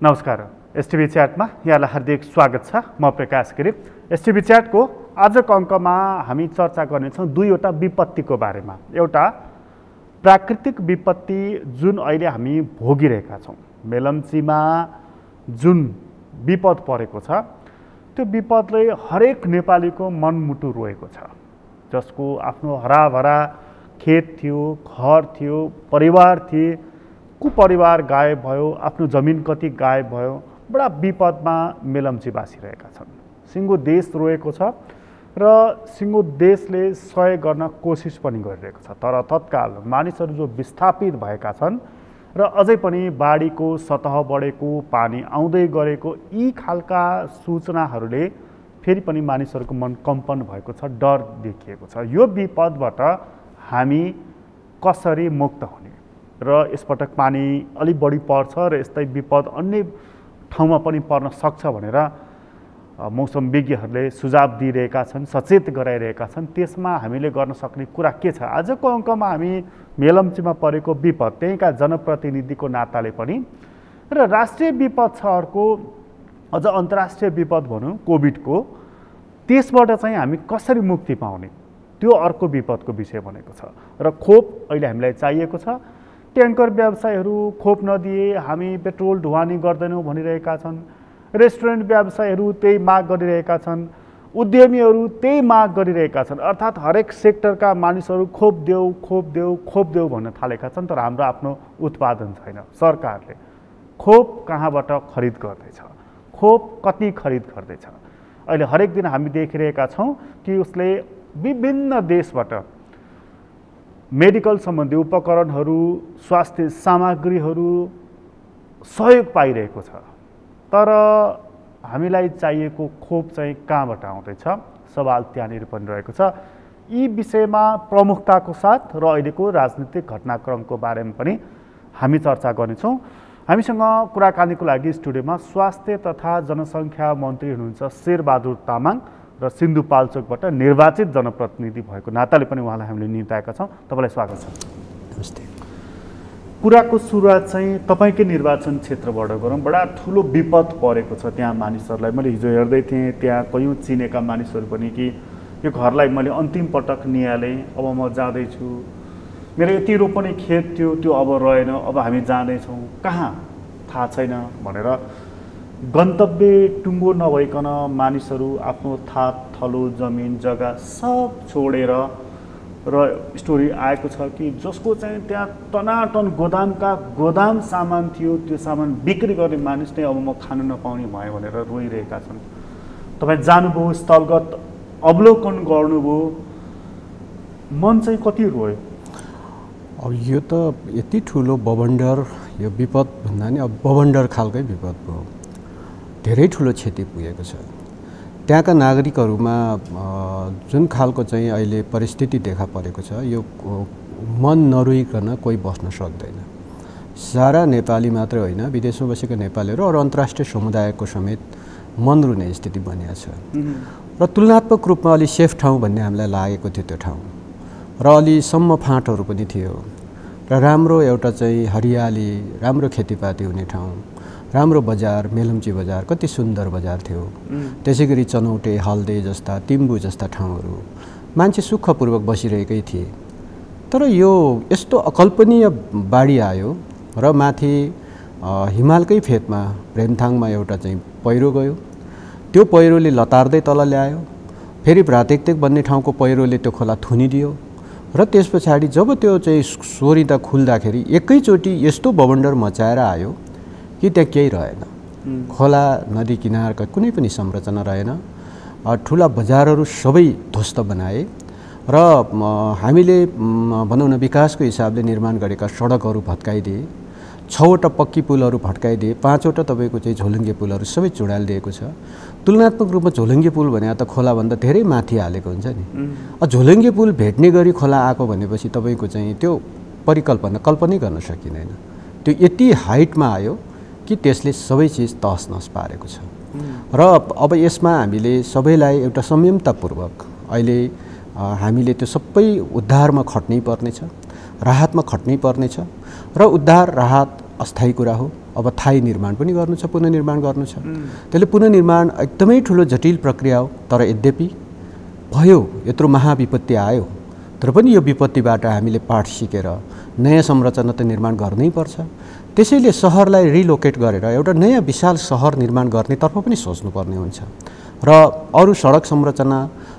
नमस्कार। एसटिभी च्याटमा यहाँलाई हार्दिक स्वागत छ। म प्रकाश गिरी। एसटिभी च्याटको आजको अङ्कमा हामी चर्चा गर्नेछौँ दुईवटा विपत्तिको बारेमा। एउटा प्राकृतिक विपत्ति जुन अहिले हामी भोगिरहेका छौँ, मेलम्चीमा जुन विपद परेको छ, त्यो विपदले हरेक नेपालीको मनमुटु रोएको छ। जसको आफ्नो हराभरा खेत थियो, घर थियो, परिवार थिए, कुपरिवार गायब भयो, आफ्नो जमिन कति गायब भयो। बडा विपदमा मेलम्चीवासी रहेका छन्। सिङ्गो देश रोएको छ र सिङ्गो देशले सहयोग गर्न कोसिस पनि गरिरहेको छ। तर तत्काल मानिसहरू जो विस्थापित भएका छन् र अझै पनि बाढीको सतह बढेको, पानी आउँदै गरेको, यी खालका सूचनाहरूले फेरि पनि मानिसहरूको मन कम्पन भएको छ, डर देखिएको छ। यो विपदबाट हामी कसरी मुक्त हुने र यसपटक पानी अलि बढी पर्छ र यस्तै विपद अन्य ठाउँमा पनि पर्न सक्छ भनेर मौसम विज्ञहरूले सुझाव दिइरहेका छन्, सचेत गराइरहेका छन्। त्यसमा हामीले गर्न सक्ने कुरा के छ? आजको अङ्कमा हामी मेलम्चीमा परेको विपद, त्यहीँका जनप्रतिनिधिको नाताले पनि र राष्ट्रिय विपद छ अर्को, अझ अन्तर्राष्ट्रिय विपद भनौँ कोभिडको, त्यसबाट चाहिँ हामी कसरी मुक्ति पाउने, त्यो अर्को विपदको विषय बनेको छ। र खोप अहिले हामीलाई चाहिएको छ। ट्याङ्कर व्यवसायहरू खोप नदिए हामी पेट्रोल ढुवानी गर्दैनौँ भनिरहेका छन्। रेस्टुरेन्ट व्यवसायहरू त्यही माग गरिरहेका छन्। उद्यमीहरू त्यही माग गरिरहेका छन्। अर्थात् हरेक सेक्टरका मानिसहरू खोप देऊ, खोप देऊ, खोप देऊ भन्न थालेका छन्। तर हाम्रो आफ्नो उत्पादन छैन। सरकारले खोप कहाँबाट खरिद गर्दैछ, खोप कति खरिद गर्दैछ? अहिले हरेक दिन हामी देखिरहेका छौँ कि उसले विभिन्न देशबाट मेडिकल सम्बन्धी उपकरणहरू, स्वास्थ्य सामग्रीहरू सहयोग पाइरहेको छ। तर हामीलाई चाहिएको खोप चाहिँ कहाँबाट आउँदैछ? सवाल त्यहाँनिर पनि रहेको छ। यी विषयमा प्रमुखताको साथ र अहिलेको राजनीतिक घटनाक्रमको बारेमा पनि हामी चर्चा गर्नेछौँ। हामीसँग कुराकानीको लागि स्टुडियोमा स्वास्थ्य तथा जनसङ्ख्या मन्त्री हुनुहुन्छ शेरबहादुर तामाङ र सिन्धुपाल्चोकबाट निर्वाचित जनप्रतिनिधि भएको नाताले पनि उहाँलाई हामीले निम्ताएका छौँ। तपाईँलाई स्वागत छ। नमस्ते। कुराको सुरुवात चाहिँ तपाईँकै निर्वाचन क्षेत्रबाट गरौँ। बडा ठुलो विपद परेको छ त्यहाँ मानिसहरूलाई। मैले हिजो हेर्दै थिएँ, त्यहाँ कयौँ चिनेका मानिसहरू पनि कि यो घरलाई मैले अन्तिम पटक निहालेँ, अब म जाँदैछु, मेरो यति रोपनी खेत थियो त्यो अब रहेन, अब हामी जाँदैछौँ, कहाँ थाहा छैन भनेर गन्तव्य टुङ्गो नभइकन मानिसहरू आफ्नो थात थलो जमिन जग्गा सब छोडेर र स्टोरी आएको छ कि जसको चाहिँ त्यहाँ टनाटन गोदामका गोदाम सामान थियो, त्यो सामान बिक्री गर्ने मानिस नै अब म खान नपाउने भयो भनेर रोइरहेका छन्। तपाईँ जानुभयो, स्थलगत अवलोकन गर्नुभयो, मन चाहिँ कति रोयो? अब यो त यति ठुलो बवन्डर, यो विपद भन्दा नि अब बवन्डर खालकै विपद भयो। धेरै ठुलो क्षति पुगेको छ। त्यहाँका नागरिकहरूमा जुन खालको चाहिँ अहिले परिस्थिति देखा परेको छ, यो मन नरोइकन कोही बस्न सक्दैन। सारा नेपाली मात्रै होइन, विदेशमा बसेका नेपालीहरू र अन्तर्राष्ट्रिय समुदायको समेत मन रुने स्थिति बनिएको छ। र तुलनात्मक रूपमा अलि सेफ ठाउँ भन्ने हामीलाई लागेको थियो त्यो ठाउँ, र अलिसम्म फाँटहरू पनि थियो, र राम्रो एउटा चाहिँ हरियाली, राम्रो खेतीपाती हुने ठाउँ, राम्रो बजार, मेलम्ची बजार कति सुन्दर बजार थियो। त्यसै गरी चनौटे, हल्दे जस्ता, तिम्बु जस्ता ठाउँहरू मान्छे सुखपूर्वक बसिरहेकै थिए। तर यो यस्तो अकल्पनीय बाढी आयो र माथि हिमालकै फेदमा प्रेमथाङमा एउटा चाहिँ पहिरो गयो। त्यो पहिरोले लतार्दै तल ल्यायो। फेरि भ्रातेकतेक भन्ने ठाउँको पहिरोले त्यो खोला थुनिदियो र त्यस पछाडि जब त्यो चाहिँ सोरिँदा खुल्दाखेरि एकैचोटि यस्तो बवन्डर मचाएर आयो कि त्यहाँ केही रहेन। खोला, नदी किनारका कुनै पनि संरचना रहेन। ठुला बजारहरू सबै ध्वस्त बनाए र हामीले भनौँ न विकासको हिसाबले निर्माण गरेका सडकहरू भत्काइदिए, 6वटा पक्की पुलहरू भत्काइदिए, 5वटा तपाईँको चाहिँ झोलुङ्गे पुलहरू सबै चुडालिदिएको छ। तुलनात्मक रूपमा झोलुङ्गे पुल भने त खोलाभन्दा धेरै माथि हालेको हुन्छ नि। झोलुङ्गे पुल भेट्ने गरी खोला आएको भनेपछि तपाईँको चाहिँ त्यो कल्पनै गर्न सकिँदैन। त्यो यति हाइटमा आयो कि त्यसले सबै चिज तहस नहस पारेको छ। र अब यसमा हामीले सबैलाई एउटा संयमतापूर्वक अहिले हामीले त्यो सबै उद्धारमा खट्नै पर्नेछ, राहतमा खट्नै पर्नेछ। र उद्धार राहत अस्थायी कुरा हो, अब थाई निर्माण पनि गर्नु छ, पुनर्निर्माण गर्नु छ। त्यसले पुनर्निर्माण एकदमै ठुलो जटिल प्रक्रिया हो। तर यद्यपि भयो, यत्रो महाविपत्ति आयो, तर पनि यो विपत्तिबाट हामीले पाठ सिकेर नयाँ संरचना त निर्माण गर्नै पर्छ। त्यसैले सहरलाई रिलोकेट गरेर एउटा नयाँ विशाल सहर निर्माण गर्नेतर्फ पनि सोच्नुपर्ने हुन्छ र अरू सडक संरचना,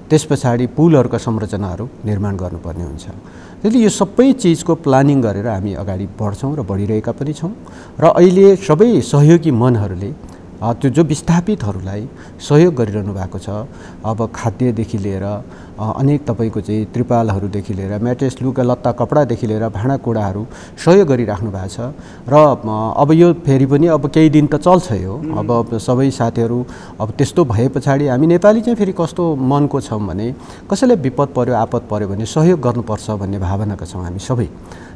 त्यस पछाडि पुलहरूका संरचनाहरू निर्माण गर्नुपर्ने हुन्छ। त्यसले यो सबै चिजको प्लानिङ गरेर हामी अगाडि बढ्छौँ र बढिरहेका पनि छौँ। र अहिले सबै सहयोगी मनहरूले त्यो जो विस्थापितहरूलाई सहयोग गरिरहनु भएको छ, अब खाद्यदेखि लिएर अनेक तपाईँको चाहिँ त्रिपालहरूदेखि लिएर म्याट्रेस, लुगा लत्ता, कपडादेखि लिएर भाँडाकुँडाहरू सहयोग गरिराख्नु भएको छ। र अब यो फेरि पनि अब केही दिन त चल्छ यो। अब सबै साथीहरू अब त्यस्तो भए पछाडि हामी नेपाली चाहिँ फेरि कस्तो मनको छौँ भने कसैलाई विपद पर्यो, आपद पर्यो भने सहयोग गर्नुपर्छ भन्ने भावनाका छौँ हामी सबै।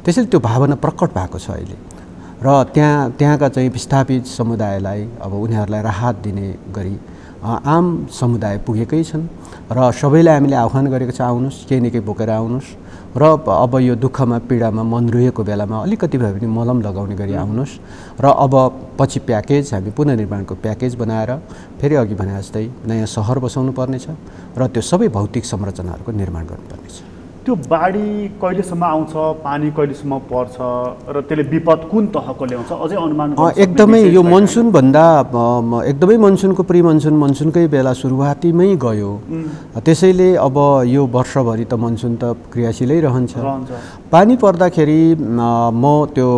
त्यसैले त्यो भावना प्रकट भएको छ अहिले र त्यहाँका चाहिँ विस्थापित समुदायलाई अब उनीहरूलाई राहत दिने गरी आम समुदाय पुगेकै छन् र सबैलाई हामीले आह्वान गरेको छ, आउनुहोस्, केही न केही बोकेर आउनुहोस् र अब यो दुःखमा पीडामा मन रुएको बेलामा अलिकति भए पनि मलम लगाउने गरी आउनुहोस्। र अब पछि प्याकेज, हामी पुनर्निर्माणको प्याकेज बनाएर फेरि अघि भने जस्तै नयाँ सहर बसाउनु पर्नेछ र त्यो सबै भौतिक संरचनाहरूको निर्माण गर्नुपर्नेछ। त्यो बाढी कहिलेसम्म आउँछ, पानी कहिलेसम्म पर्छ र त्यसले विपद कुन तहको ल्याउँछ अझै अनुमान एकदमै यो मनसुनभन्दा एकदमै मनसुनको मनसुनकै बेला सुरुवातीमै गयो। त्यसैले अब यो वर्षभरि त मनसुन त क्रियाशीलै रहन्छ। पानी पर्दाखेरि म त्यो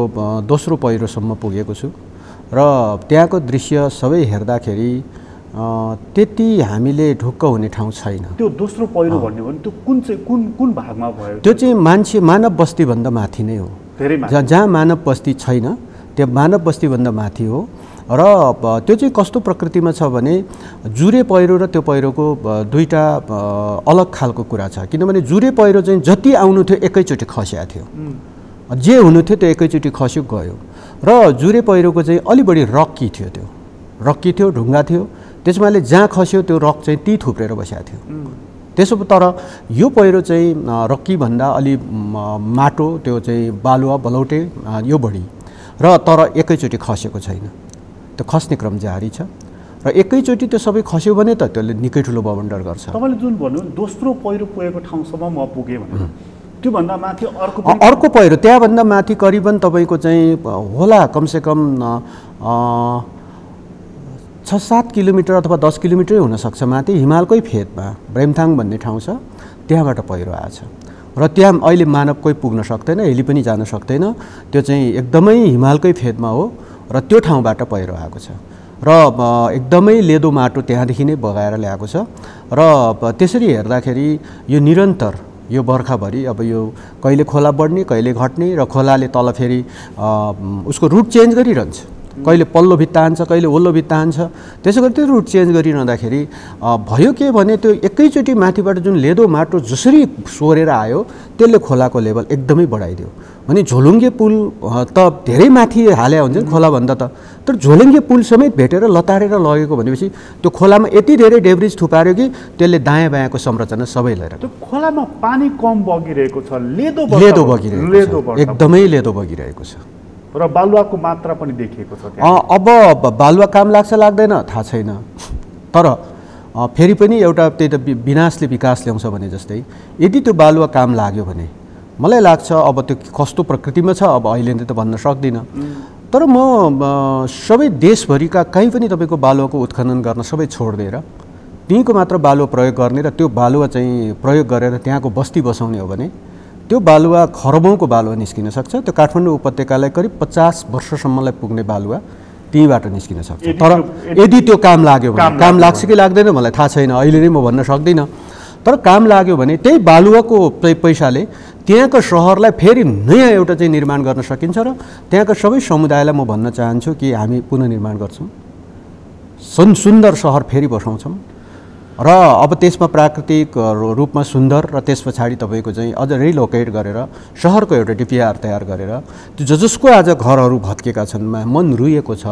दोस्रो पहिरोसम्म पुगेको छु र त्यहाँको दृश्य सबै हेर्दाखेरि त्यति हामीले ढुक्क हुने ठाउँ छैन। त्यो दोस्रो पहिरो भन्ने हो भने त्यो कुन भागमा भयो? त्यो चाहिँ मानव बस्तीभन्दा माथि नै हो। जहाँ मानव बस्ती छैन त्यो मानव बस्तीभन्दा माथि हो। र त्यो चाहिँ कस्तो प्रकृतिमा छ भने जुरे पहिरो र त्यो पहिरोको दुईटा अलग खालको कुरा छ। किनभने जुरे पहिरो चाहिँ जति आउनु थियो एकैचोटि खस्या थियो, जे हुनु थियो त्यो एकैचोटि खस्यो गयो। र जुरे पहिरोको चाहिँ अलि बढी रक्की थियो, त्यो रक्की थियो, ढुङ्गा थियो। त्यसमाले जहाँ खस्यो त्यो रक चाहिँ ती थुप्रेर बसेको थियो। त्यसो तर यो पहिरो चाहिँ रक्की भन्दा अलि माटो, त्यो चाहिँ बालुवा बलौटे यो बढी र तर एकैचोटि खसेको छैन, त्यो खस्ने क्रम जारी छ। र एकैचोटि त्यो सबै खस्यो भने त त्यसले निकै ठुलो बवन्डर गर्छ। तपाईँले जुन भन्नु दोस्रो पहिरो पुगेको ठाउँसम्म म पुगेँ भने त्योभन्दा माथि अर्को पहिरो त्यहाँभन्दा माथि करिबन तपाईँको चाहिँ होला कमसेकम 6-7 किलोमिटर अथवा 10 किलोमिटरै हुनसक्छ माथि हिमालकै फेदमा ब्रेमथाङ भन्ने ठाउँ छ, त्यहाँबाट पहिरो आएछ। र त्यहाँ अहिले मानव कोही पुग्न सक्दैन, हेली पनि जान सक्दैन। त्यो चाहिँ एकदमै हिमालकै फेदमा हो र त्यो ठाउँबाट पहिरो आएको छ र एकदमै लेदो माटो त्यहाँदेखि नै बगाएर ल्याएको छ। र त्यसरी हेर्दाखेरि यो निरन्तर यो बर्खाभरि अब यो कहिले खोला बढ्ने कहिले घट्ने र खोलाले तल फेरि उसको रुट चेन्ज गरिरहन्छ, कहिले पल्लो भित्ता हान्छ कहिले ओल्लो भित्ता हान्छ। त्यसो गरी त्यो रुट चेन्ज गरिरहँदाखेरि भयो के भने त्यो एकैचोटि माथिबाट जुन लेदो माटो जसरी सोरेर आयो त्यसले खोलाको लेभल एकदमै बढाइदियो। भने झोलुङ्गे पुल त धेरै माथि हाले हुन्छ नि खोलाभन्दा त, तर झोलुङ्गे पुल समेत भेटेर लतारेर लगेको भनेपछि त्यो खोलामा यति धेरै डेब्रिज थुपार्यो कि त्यसले दायाँ बायाँको संरचना सबै लिएर त्यो खोलामा पानी कम बगिरहेको छ, लेदो बगिरहेको छ, एकदमै लेदो बगिरहेको छ र बालुवाको मात्रा पनि देखिएको छ त्यहाँ। अब बालुवा काम लाग्छ लाग्दैन थाहा छैन, तर फेरि पनि एउटा त्यही त विनाशले विकास ल्याउँछ भने जस्तै यदि त्यो बालुवा काम लाग्यो भने मलाई लाग्छ अब त्यो कस्तो प्रकृतिमा छ अब अहिले त भन्न सक्दिनँ। तर म सबै देशभरिका कहीँ पनि तपाईँको बालुवाको उत्खनन गर्न सबै छोडिदिएर त्यहीँको मात्र बालुवा प्रयोग गर्ने र त्यो बालुवा चाहिँ प्रयोग गरेर त्यहाँको बस्ती बसाउने हो भने त्यो बालुवा खरबौँको बालुवा निस्किन सक्छ। त्यो काठमाडौँ उपत्यकालाई करिब 50 वर्षसम्मलाई पुग्ने बालुवा त्यहीँबाट निस्किन सक्छ। तर यदि त्यो काम लाग्यो भने, काम लाग्छ कि लाग्दैन मलाई थाहा छैन, अहिले नै म भन्न सक्दिनँ। तर काम लाग्यो भने त्यही बालुवाको पैसाले त्यहाँको सहरलाई फेरि नयाँ एउटा चाहिँ निर्माण गर्न सकिन्छ र त्यहाँको सबै समुदायलाई म भन्न चाहन्छु कि हामी पुनर्निर्माण गर्छौँ, सुन्दर सहर फेरि बसाउँछौँ र अब त्यसमा प्राकृतिक रूपमा सुन्दर र त्यस पछाडि तपाईँको चाहिँ अझ रिलोकेट गरेर सहरको एउटा डिपिआर तयार गरेर त्यो जसको आज घरहरू भत्केका छन् मन रुएको छ।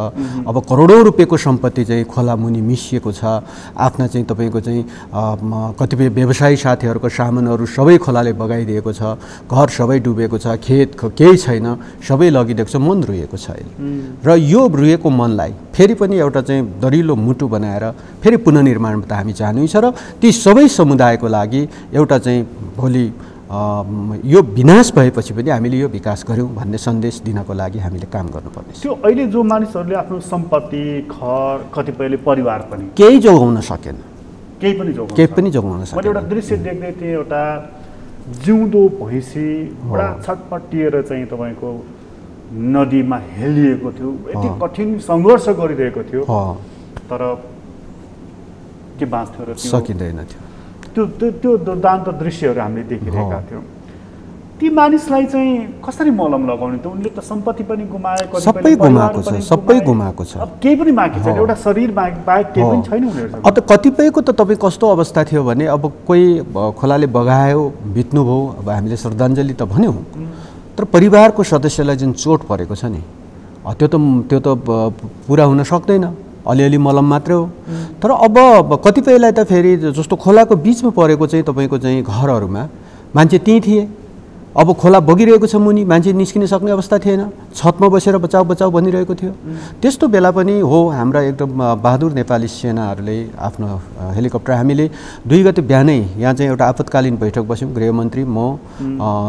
अब करोडौँ रुपियाँको सम्पत्ति चाहिँ खोला मुनि मिसिएको छ। आफ्ना चाहिँ तपाईँको चाहिँ कतिपय व्यवसायी साथीहरूको सामानहरू सबै खोलाले बगाइदिएको छ। घर सबै डुबेको छ, खेत केही छैन, सबै लगिदिएको छ, मन रुएको छ अहिले। र यो रुएको मनलाई फेरि पनि एउटा चाहिँ दरिलो मुटु बनाएर फेरि पुनर्निर्माणमा त हामी जानु छ र ती सबै समुदायको लागि एउटा चाहिँ भोलि यो विनाश भएपछि पनि हामीले यो विकास गऱ्यौँ भन्ने सन्देश दिनको लागि हामीले काम गर्नुपर्ने छ। त्यो अहिले जो मानिसहरूले आफ्नो सम्पत्ति घर कतिपयले परिवार पनि केही जोगाउन सकेन, केही पनि जोगाउन सकेन। मैले एउटा दृश्य देख्दै थिएँ, एउटा जिउँदो भैँसी बडा छटपटिएर चाहिँ तपाईँको नदीमा हेलिएको थियो। यति कठिन सङ्घर्ष गरिरहेको थियो तर के बाँच्थ्यो र सकिँदैन थियो। त्यो दुर्दान्त दृश्यहरू हामीले देखिरहेका थियौँ। ती मानिसलाई चाहिँ कसरी मलम लगाउने त? उनले त सम्पत्ति पनि गुमाएको, सबै गुमाएको छ, सबै गुमाएको छ। अब केही पनि बाँकी छैन, एउटा शरीर बाहेक केही पनि छैन उनीहरूसँग। अब त कतिपयको त तपाईँ कस्तो अवस्था थियो भने अब कोही खोलाले बगायो, बित्नुभयो, अब हामीले श्रद्धाञ्जली त भन्यौँ, तर परिवारको सदस्यलाई जुन चोट परेको छ नि त्यो त पुरा हुन सक्दैन, अलिअलि मलम मात्रै हो। तर अब कतिपयलाई त फेरि जस्तो खोलाको बिचमा परेको चाहिँ तपाईँको चाहिँ घरहरूमा मान्छे त्यहीँ थिए, अब खोला बगिरहेको छ मुनि, मान्छे निस्किन सक्ने अवस्था थिएन, छतमा बसेर बचाउ बचाउ भनिरहेको थियो। त्यस्तो बेला पनि हो हाम्रा एकदम बहादुर नेपाली सेनाहरूले आफ्नो हेलिकप्टर, हामीले 2 गते बिहानै यहाँ चाहिँ एउटा आपतकालीन बैठक बस्यौँ, गृहमन्त्री म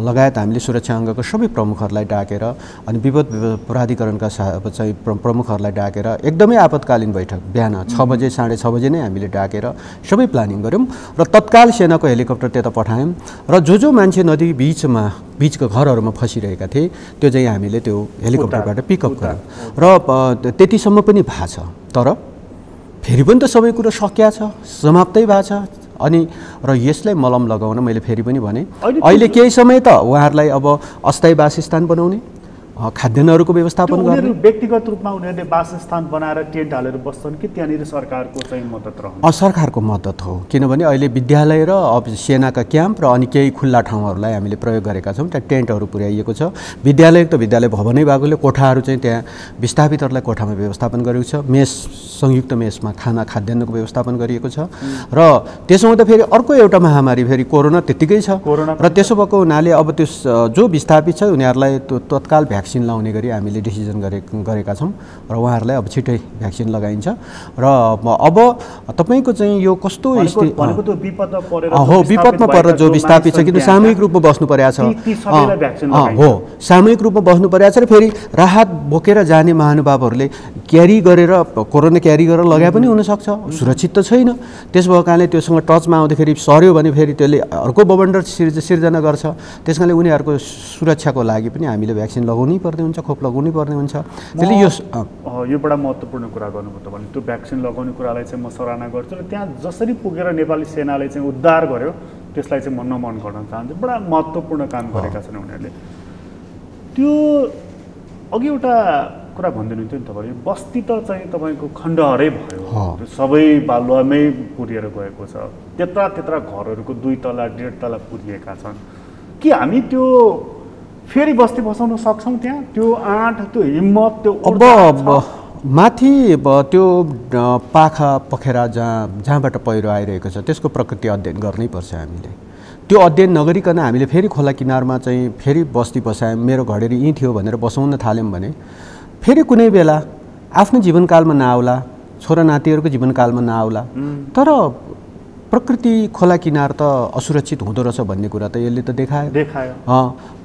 लगायत हामीले सुरक्षा अङ्गको सबै प्रमुखहरूलाई डाकेर अनि विपद प्राधिकरणका चाहिँ प्रमुखहरूलाई डाकेर एकदमै आपतकालीन बैठक बिहान 6 बजे 6:30 बजे नै हामीले डाकेर सबै प्लानिङ गऱ्यौँ र तत्काल सेनाको हेलिकप्टर त्यता पठायौँ र जो मान्छे नदी बिचको घरहरूमा फसिरहेका थिए त्यो चाहिँ हामीले त्यो हेलिकप्टरबाट पिकअप गऱ्यौँ र त्यतिसम्म पनि भएको छ। तर फेरि पनि त सबै कुरो सकिया छ, समाप्तै भएको छ। अनि र यसलाई मलम लगाउन मैले फेरि पनि भने अहिले केही समय त उहाँहरूलाई अब अस्थायी वासस्थान बनाउने, खाद्यान्नहरूको व्यवस्थापन गर्ने। व्यक्तिगत रूपमा उनीहरूले वासस्थान बनाएर टेन्ट हालेर बस्छन् कि त्यहाँनिर सरकारको चाहिँ मद्दत रहन्छ? सरकारको मद्दत हो, किनभने अहिले विद्यालय र अब सेनाका क्याम्प र अनि केही खुल्ला ठाउँहरूलाई हामीले प्रयोग गरेका छौँ। त्यहाँ टेन्टहरू पुर्याइएको छ। विद्यालय त विद्यालय भवनै भएकोले कोठाहरू चाहिँ त्यहाँ विस्थापितहरूलाई कोठामा व्यवस्थापन गरेको छ। मेस, संयुक्त मेसमा खाद्यान्नको व्यवस्थापन गरिएको छ। र त्यसो हुँदा फेरि अर्को एउटा महामारी फेरि कोरोना त्यत्तिकै छ र त्यसो भएको हुनाले अब त्यो जो विस्थापित छ उनीहरूलाई तत्काल भ्याक्सिन लाउने गरी हामीले डिसिजन गरेका छौँ र उहाँहरूलाई अब छिटै भ्याक्सिन लगाइन्छ। र अब तपाईँको चाहिँ यो कस्तो स्थिति भनेको त्यो विपदमा परेर हो, विपदमा परेर जो विस्थापित छ, किन सामूहिक रूपमा बस्नु परेको छ, हो सामूहिक रूपमा बस्नु परेको छ र फेरि राहत बोकेर जाने महानुभावहरूले क्यारी गरेर कोरोना क्यारी गरेर लगाए पनि हुनसक्छ, सुरक्षित त छैन। त्यस भएको कारणले त्योसँग टचमा आउँदाखेरि सर्यो भने फेरि त्यसले अर्को बवन्डर सिर्जना गर्छ। त्यस कारणले उनीहरूको सुरक्षाको लागि पनि हामीले भ्याक्सिन लगाउनै पर्ने हुन्छ, खोप लगाउनै पर्ने हुन्छ। त्यसले यो बडा महत्त्वपूर्ण कुरा गर्नुभयो तपाईँले। त्यो भ्याक्सिन लगाउने कुरालाई चाहिँ म सराहना गर्छु र त्यहाँ जसरी पुगेर नेपाली सेनाले चाहिँ उद्धार गर्यो त्यसलाई चाहिँ म नमन गर्न चाहन्छु। बडा महत्त्वपूर्ण काम गरेका छन् उनीहरूले। त्यो अघि एउटा कुरा भनिदिनु थियो नि तपाईँले, बस्ती त चाहिँ तपाईँको खण्डहरै भयो, सबै बालुवामै पुरिएर गएको छ। त्यत्रा घरहरूको 2 तला 1.5 तला पुरिएका छन्। कि हामी त्यो फेरि बस्ती बसाउन सक्छौँ त्यहाँ? त्यो आँट, त्यो हिम्मत, त्यो अब माथि त्यो पाखा पखेरा जहाँबाट पहिरो आइरहेको छ त्यसको प्रकृति अध्ययन गर्नै पर्छ हामीले। त्यो अध्ययन नगरिकन हामीले फेरि खोला किनारमा चाहिँ फेरि बस्ती बसायौँ, मेरो घडेरी यहीँ थियो भनेर बसाउन थाल्यौँ भने फेरि कुनै बेला आफ्नो जीवनकालमा नआउला, छोरा नातिहरूको जीवनकालमा नआउला। तर प्रकृति खोला किनार त असुरक्षित हुँदो रहेछ भन्ने कुरा त यसले त देखायो।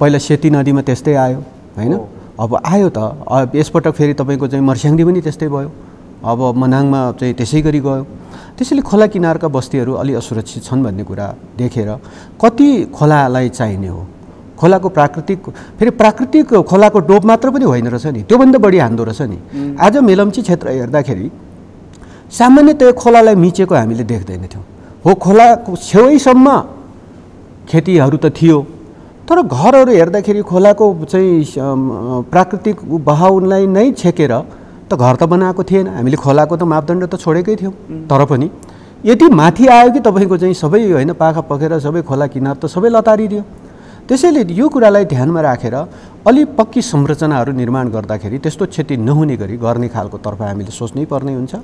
पहिला सेती नदीमा त्यस्तै आयो होइन, अब आयो त यसपटक फेरि तपाईँको चाहिँ मर्स्याङ्दी पनि त्यस्तै भयो, अब मनाङमा चाहिँ त्यसै गरी गयो। त्यसैले खोला किनारका बस्तीहरू अलि असुरक्षित छन् भन्ने कुरा देखेर कति खोलालाई चाहिने हो, खोलाको फेरि प्राकृतिक खोलाको डोब मात्र पनि होइन रहेछ नि, त्योभन्दा बढी हान्दो रहेछ नि। आज मेलम्ची क्षेत्र हेर्दाखेरि सामान्यतया खोलालाई मिचेको हामीले देख्दैनथ्यौँ। हो खोलाको छेउैसम्म खेतीहरू त थियो, तर घरहरू हेर्दाखेरि खोलाको चाहिँ प्राकृतिक बहाउलाई नै छेकेर त घर त बनाएको थिएन। हामीले खोलाको त मापदण्ड त छोडेकै थियौँ, तर पनि यदि माथि आयो कि तपाईँको चाहिँ सबै होइन पाखा पखेर सबै खोला किनार त सबै लतारिदियो। त्यसैले यो कुरालाई ध्यानमा राखेर अलि पक्की संरचनाहरू निर्माण गर्दाखेरि त्यस्तो क्षति नहुने गरी गर्ने खालको तर्फ हामीले सोच्नै पर्ने हुन्छ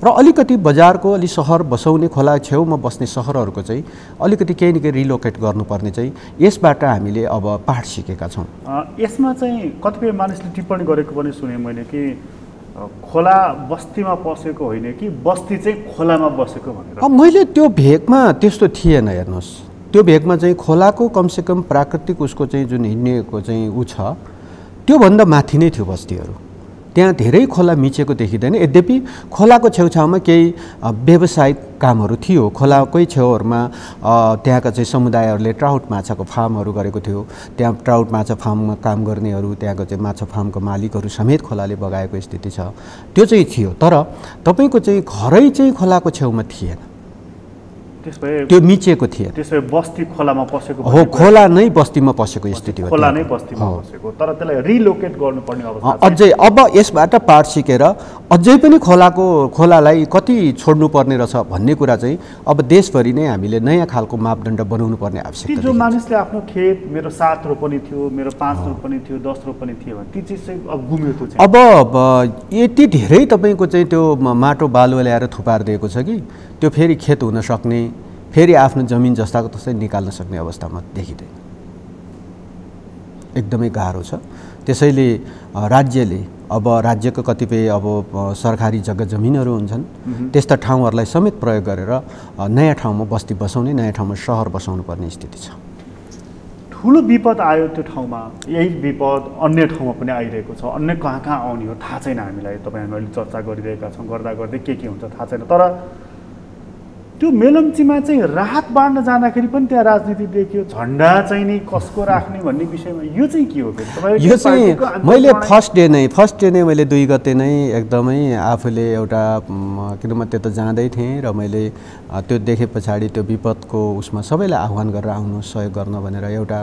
र अलिकति बजारको अलि सहर बसाउने खोला छेउमा बस्ने सहरहरूको चाहिँ अलिकति केही न केही रिलोकेट गर्नुपर्ने चाहिँ यसबाट हामीले अब पाठ सिकेका छौँ। यसमा चाहिँ कतिपय मानिसले टिप्पणी गरेको पनि सुने मैले कि खोला बस्तीमा पसेको होइन कि बस्ती चाहिँ खोलामा बसेको भनेर। मैले त्यो भेगमा त्यस्तो थिएन, हेर्नुहोस् त्यो भेगमा चाहिँ खोलाको कमसेकम प्राकृतिक उसको चाहिँ जुन हिँड्नेको चाहिँ ऊ छ त्योभन्दा माथि नै थियो बस्तीहरू। त्यहाँ धेरै खोला मिचेको देखिँदैन। यद्यपि खोलाको छेउछाउमा केही व्यावसायिक कामहरू थियो। खोलाकै छेउहरूमा त्यहाँका चाहिँ समुदायहरूले ट्राउट माछाको फार्महरू गरेको थियो। त्यहाँ ट्राउट माछा फार्ममा काम गर्नेहरू, त्यहाँको चाहिँ माछा फार्मको मालिकहरू समेत खोलाले बगाएको स्थिति छ, त्यो चाहिँ थियो। तर तपाईँको चाहिँ घरै चाहिँ खोलाको छेउमा थिएन, त्यो मिचेको थिएन। त्यसै बस्ती खोलामा पसेको हो, खोला नै बस्तीमा पसेको स्थिति हो, खोला नै बस्तीमा पसेको। तर त्यसलाई रिलोकेट गर्नुपर्ने अवस्था अझै अब यसबाट पाठ सिकेर अझै पनि खोलालाई कति छोड्नुपर्ने रहेछ भन्ने कुरा चाहिँ अब देशभरि नै हामीले नयाँ खालको मापदण्ड बनाउनु पर्ने आवश्यकता। जो मानिसले आफ्नो खेत मेरो 7 रोपनी थियो, मेरो 5 रोपनी थियो, 10 रोपनी थियो भने ती चिज चाहिँ अब गुम्यो त्यो चाहिँ। अब यति धेरै तपाईँको चाहिँ त्यो माटो बालुवा ल्याएर थुपारिदिएको छ कि त्यो फेरि खेत हुन सक्ने, फेरि आफ्नो जमिन जस्ताको तस्तै निकाल्न सक्ने अवस्थामा देखिँदैन। एकदमै गाह्रो छ। त्यसैले राज्यले अब राज्यको कतिपय अब सरकारी जग्गा जमिनहरू हुन्छन्, त्यस्ता ठाउँहरूलाई समेत प्रयोग गरेर नयाँ ठाउँमा बस्ती बसाउने, नयाँ ठाउँमा सहर बसाउनु पर्ने स्थिति छ। ठुलो विपद आयो त्यो ठाउँमा, यही विपद अन्य ठाउँमा पनि आइरहेको छ। अन्य कहाँ कहाँ आउने हो थाहा छैन हामीलाई। तपाईँ हामीले चर्चा गरिरहेका छौँ, गर्दा गर्दै के हुन्छ थाहा छैन। तर त्यो मेलम्चीमा चाहिँ राहत बाँड्न जाँदाखेरि पनि त्यहाँ राजनीति देखियो। झन्डा चाहिँ नि कसको राख्ने भन्ने विषयमा यो चाहिँ के हो? यो चाहिँ मैले फर्स्ट डे नै मैले 2 गते नै एकदमै आफूले एउटा किन म त्यो त जाँदै थिएँ र मैले त्यो देखे पछाडि त्यो विपदको उसमा सबैलाई आह्वान गरेर आउनु सहयोग गर्न भनेर एउटा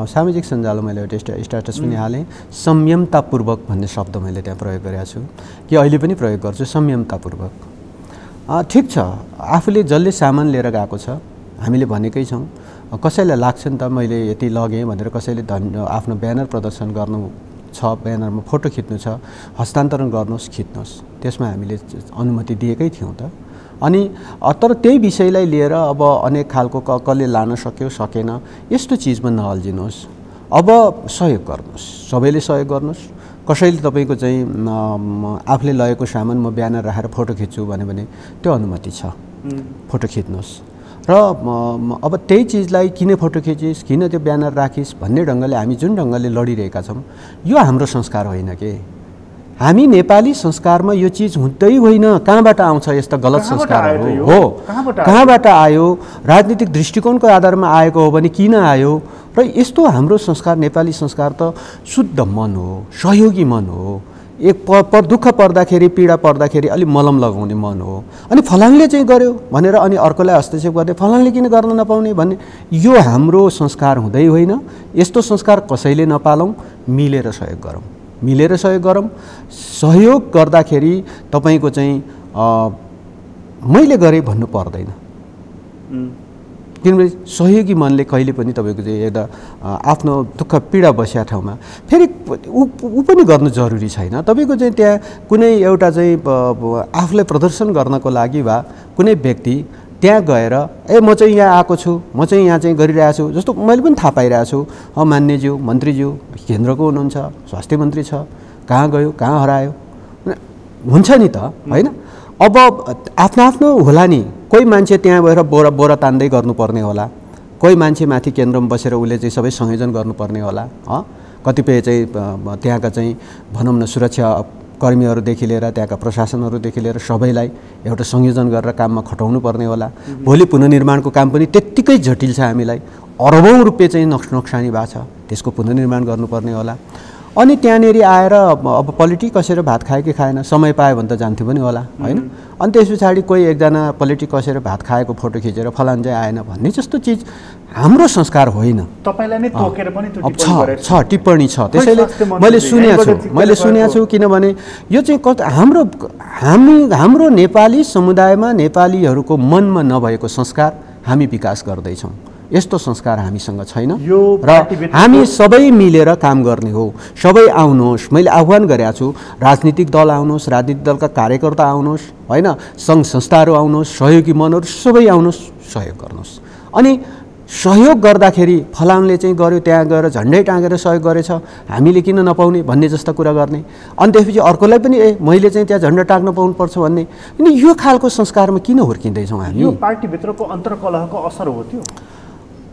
सामाजिक सञ्जालमा मैले एउटा स्ट्याटस पनि हालेँ। संयमतापूर्वक भन्ने शब्द मैले त्यहाँ प्रयोग गरेको छु कि अहिले पनि प्रयोग गर्छु, संयमतापूर्वक। ठिक छ, आफूले जसले सामान लिएर गएको छ हामीले भनेकै छौँ। कसैलाई लाग्छ नि त मैले यति लगेँ भनेर कसैले आफ्नो ब्यानर प्रदर्शन गर्नु छ, ब्यानरमा फोटो खिच्नु छ, हस्तान्तरण गर्नुहोस्, खिच्नुहोस्, त्यसमा हामीले अनुमति दिएकै थियौँ त। अनि तर त्यही विषयलाई लिएर अब अनेक खालको कसले लान सक्यो सकेन यस्तो चिजमा नअल्झिनुहोस्। अब सहयोग गर्नुहोस्, सबैले सहयोग गर्नुहोस्। कसैले तपाईँको चाहिँ आफूले लगेको सामान म ब्यानर राखेर फोटो खिच्छु भने त्यो अनुमति छ, फोटो खिच्नुहोस्। र अब त्यही चिजलाई किन फोटो खिचिस्, किन त्यो ब्यानर राखिस् भन्ने ढङ्गले हामी जुन ढङ्गले लडिरहेका छौँ यो हाम्रो संस्कार होइन के। हामी नेपाली संस्कारमा यो चिज हुँदै होइन। कहाँबाट आउँछ यस्ता गलत संस्कारहरू? हो, कहाँबाट आयो? राजनीतिक दृष्टिकोणको आधारमा आएको हो भने किन आयो? र यस्तो हाम्रो संस्कार, नेपाली संस्कार त शुद्ध मन हो, सहयोगी मन हो। एक दुःख पर्दाखेरि, पीडा पर्दाखेरि अलि मलम लगाउने मन हो। अनि फलाङले चाहिँ गर्यो भनेर अनि अर्कोलाई हस्तक्षेप गर्ने, फलाङले किन गर्न नपाउने भन्ने यो हाम्रो संस्कार हुँदै होइन। यस्तो संस्कार कसैले नपालौँ, मिलेर सहयोग गरौँ, मिलेर सहयोग गरौँ। सहयोग गर्दाखेरि तपाईँको चाहिँ मैले गरेँ भन्नु पर्दैन, किनभने सहयोगी मनले कहिले पनि तपाईँको चाहिँ एउटा आफ्नो दुःख पीडा बसेका ठाउँमा फेरि ऊ पनि गर्नु जरुरी छैन। तपाईँको चाहिँ त्यहाँ कुनै एउटा चाहिँ आफूलाई प्रदर्शन गर्नको लागि वा कुनै व्यक्ति त्यहाँ गएर म चाहिँ यहाँ आएको छु, म चाहिँ यहाँ चाहिँ गरिरहेको छु, जस्तो मैले पनि थाहा पाइरहेको छु। मान्यज्यू, मन्त्रीज्यू केन्द्रको हुनुहुन्छ, स्वास्थ्य मन्त्री छ, कहाँ गयो, कहाँ हरायो, हुन्छ नि त होइन। अब आफ्नो आफ्नो होला नि। कोही मान्छे त्यहाँ गएर बोरा तान्दै गर्नुपर्ने होला, कोही मान्छे माथि केन्द्रमा बसेर उसले चाहिँ सबै संयोजन गर्नुपर्ने होला। कतिपय चाहिँ त्यहाँका चाहिँ भनौँ न सुरक्षा कर्मीहरूदेखि लिएर त्यहाँका प्रशासनहरूदेखि लिएर सबैलाई एउटा संयोजन गरेर काममा खटाउनु पर्ने होला। भोलि पुनर्निर्माणको काम पनि त्यत्तिकै जटिल छ। हामीलाई अरबौँ रुपियाँ चाहिँ नोक्सानी भएको छ, त्यसको पुनर्निर्माण गर्नुपर्ने होला। अनि त्यहाँनेरि आएर अब पलिटिक कसेर भात खायो कि खाएन, समय पायो भने त जान्थ्यो पनि होला होइन। अनि त्यस पछाडि कोही एकजना पलिटिक कसेर भात खाएको फोटो खिचेर फलान चाहिँ आएन भन्ने जस्तो चिज हाम्रो संस्कार होइन। तपाईलाई नै तोकेर पनि त्यो छ टिप्पणी छ। त्यसैले मैले सुनेको छु किनभने यो चाहिँ हाम्रो नेपाली समुदायमा नेपालीहरूको मनमा नभएको संस्कार हामी विकास गर्दैछौँ। यस्तो संस्कार हामीसँग छैन र हामी सबै मिलेर काम गर्ने हो। सबै आउनुहोस्, मैले आह्वान गरेको छु, राजनीतिक दल आउनुहोस्, राजनीतिक दलका कार्यकर्ता आउनुहोस् होइन, सङ्घ संस्थाहरू आउनुहोस्, सहयोगी मनहरू सबै आउनुहोस्, सहयोग गर्नुहोस्। अनि सहयोग गर्दाखेरि फलाउनले चाहिँ गर्यो त्यहाँ गएर झन्डै टाँगेर सहयोग गरेछ हामीले किन नपाउने भन्ने जस्ता कुरा गर्ने। अनि त्यसपछि अर्कोलाई पनि मैले चाहिँ त्यहाँ झन्डा टाँग्न पाउनुपर्छ भन्ने। अनि यो खालको संस्कारमा किन हुर्किँदैछौँ हामी? यो पार्टीभित्रको अन्तर्कलहको असर हो त्यो।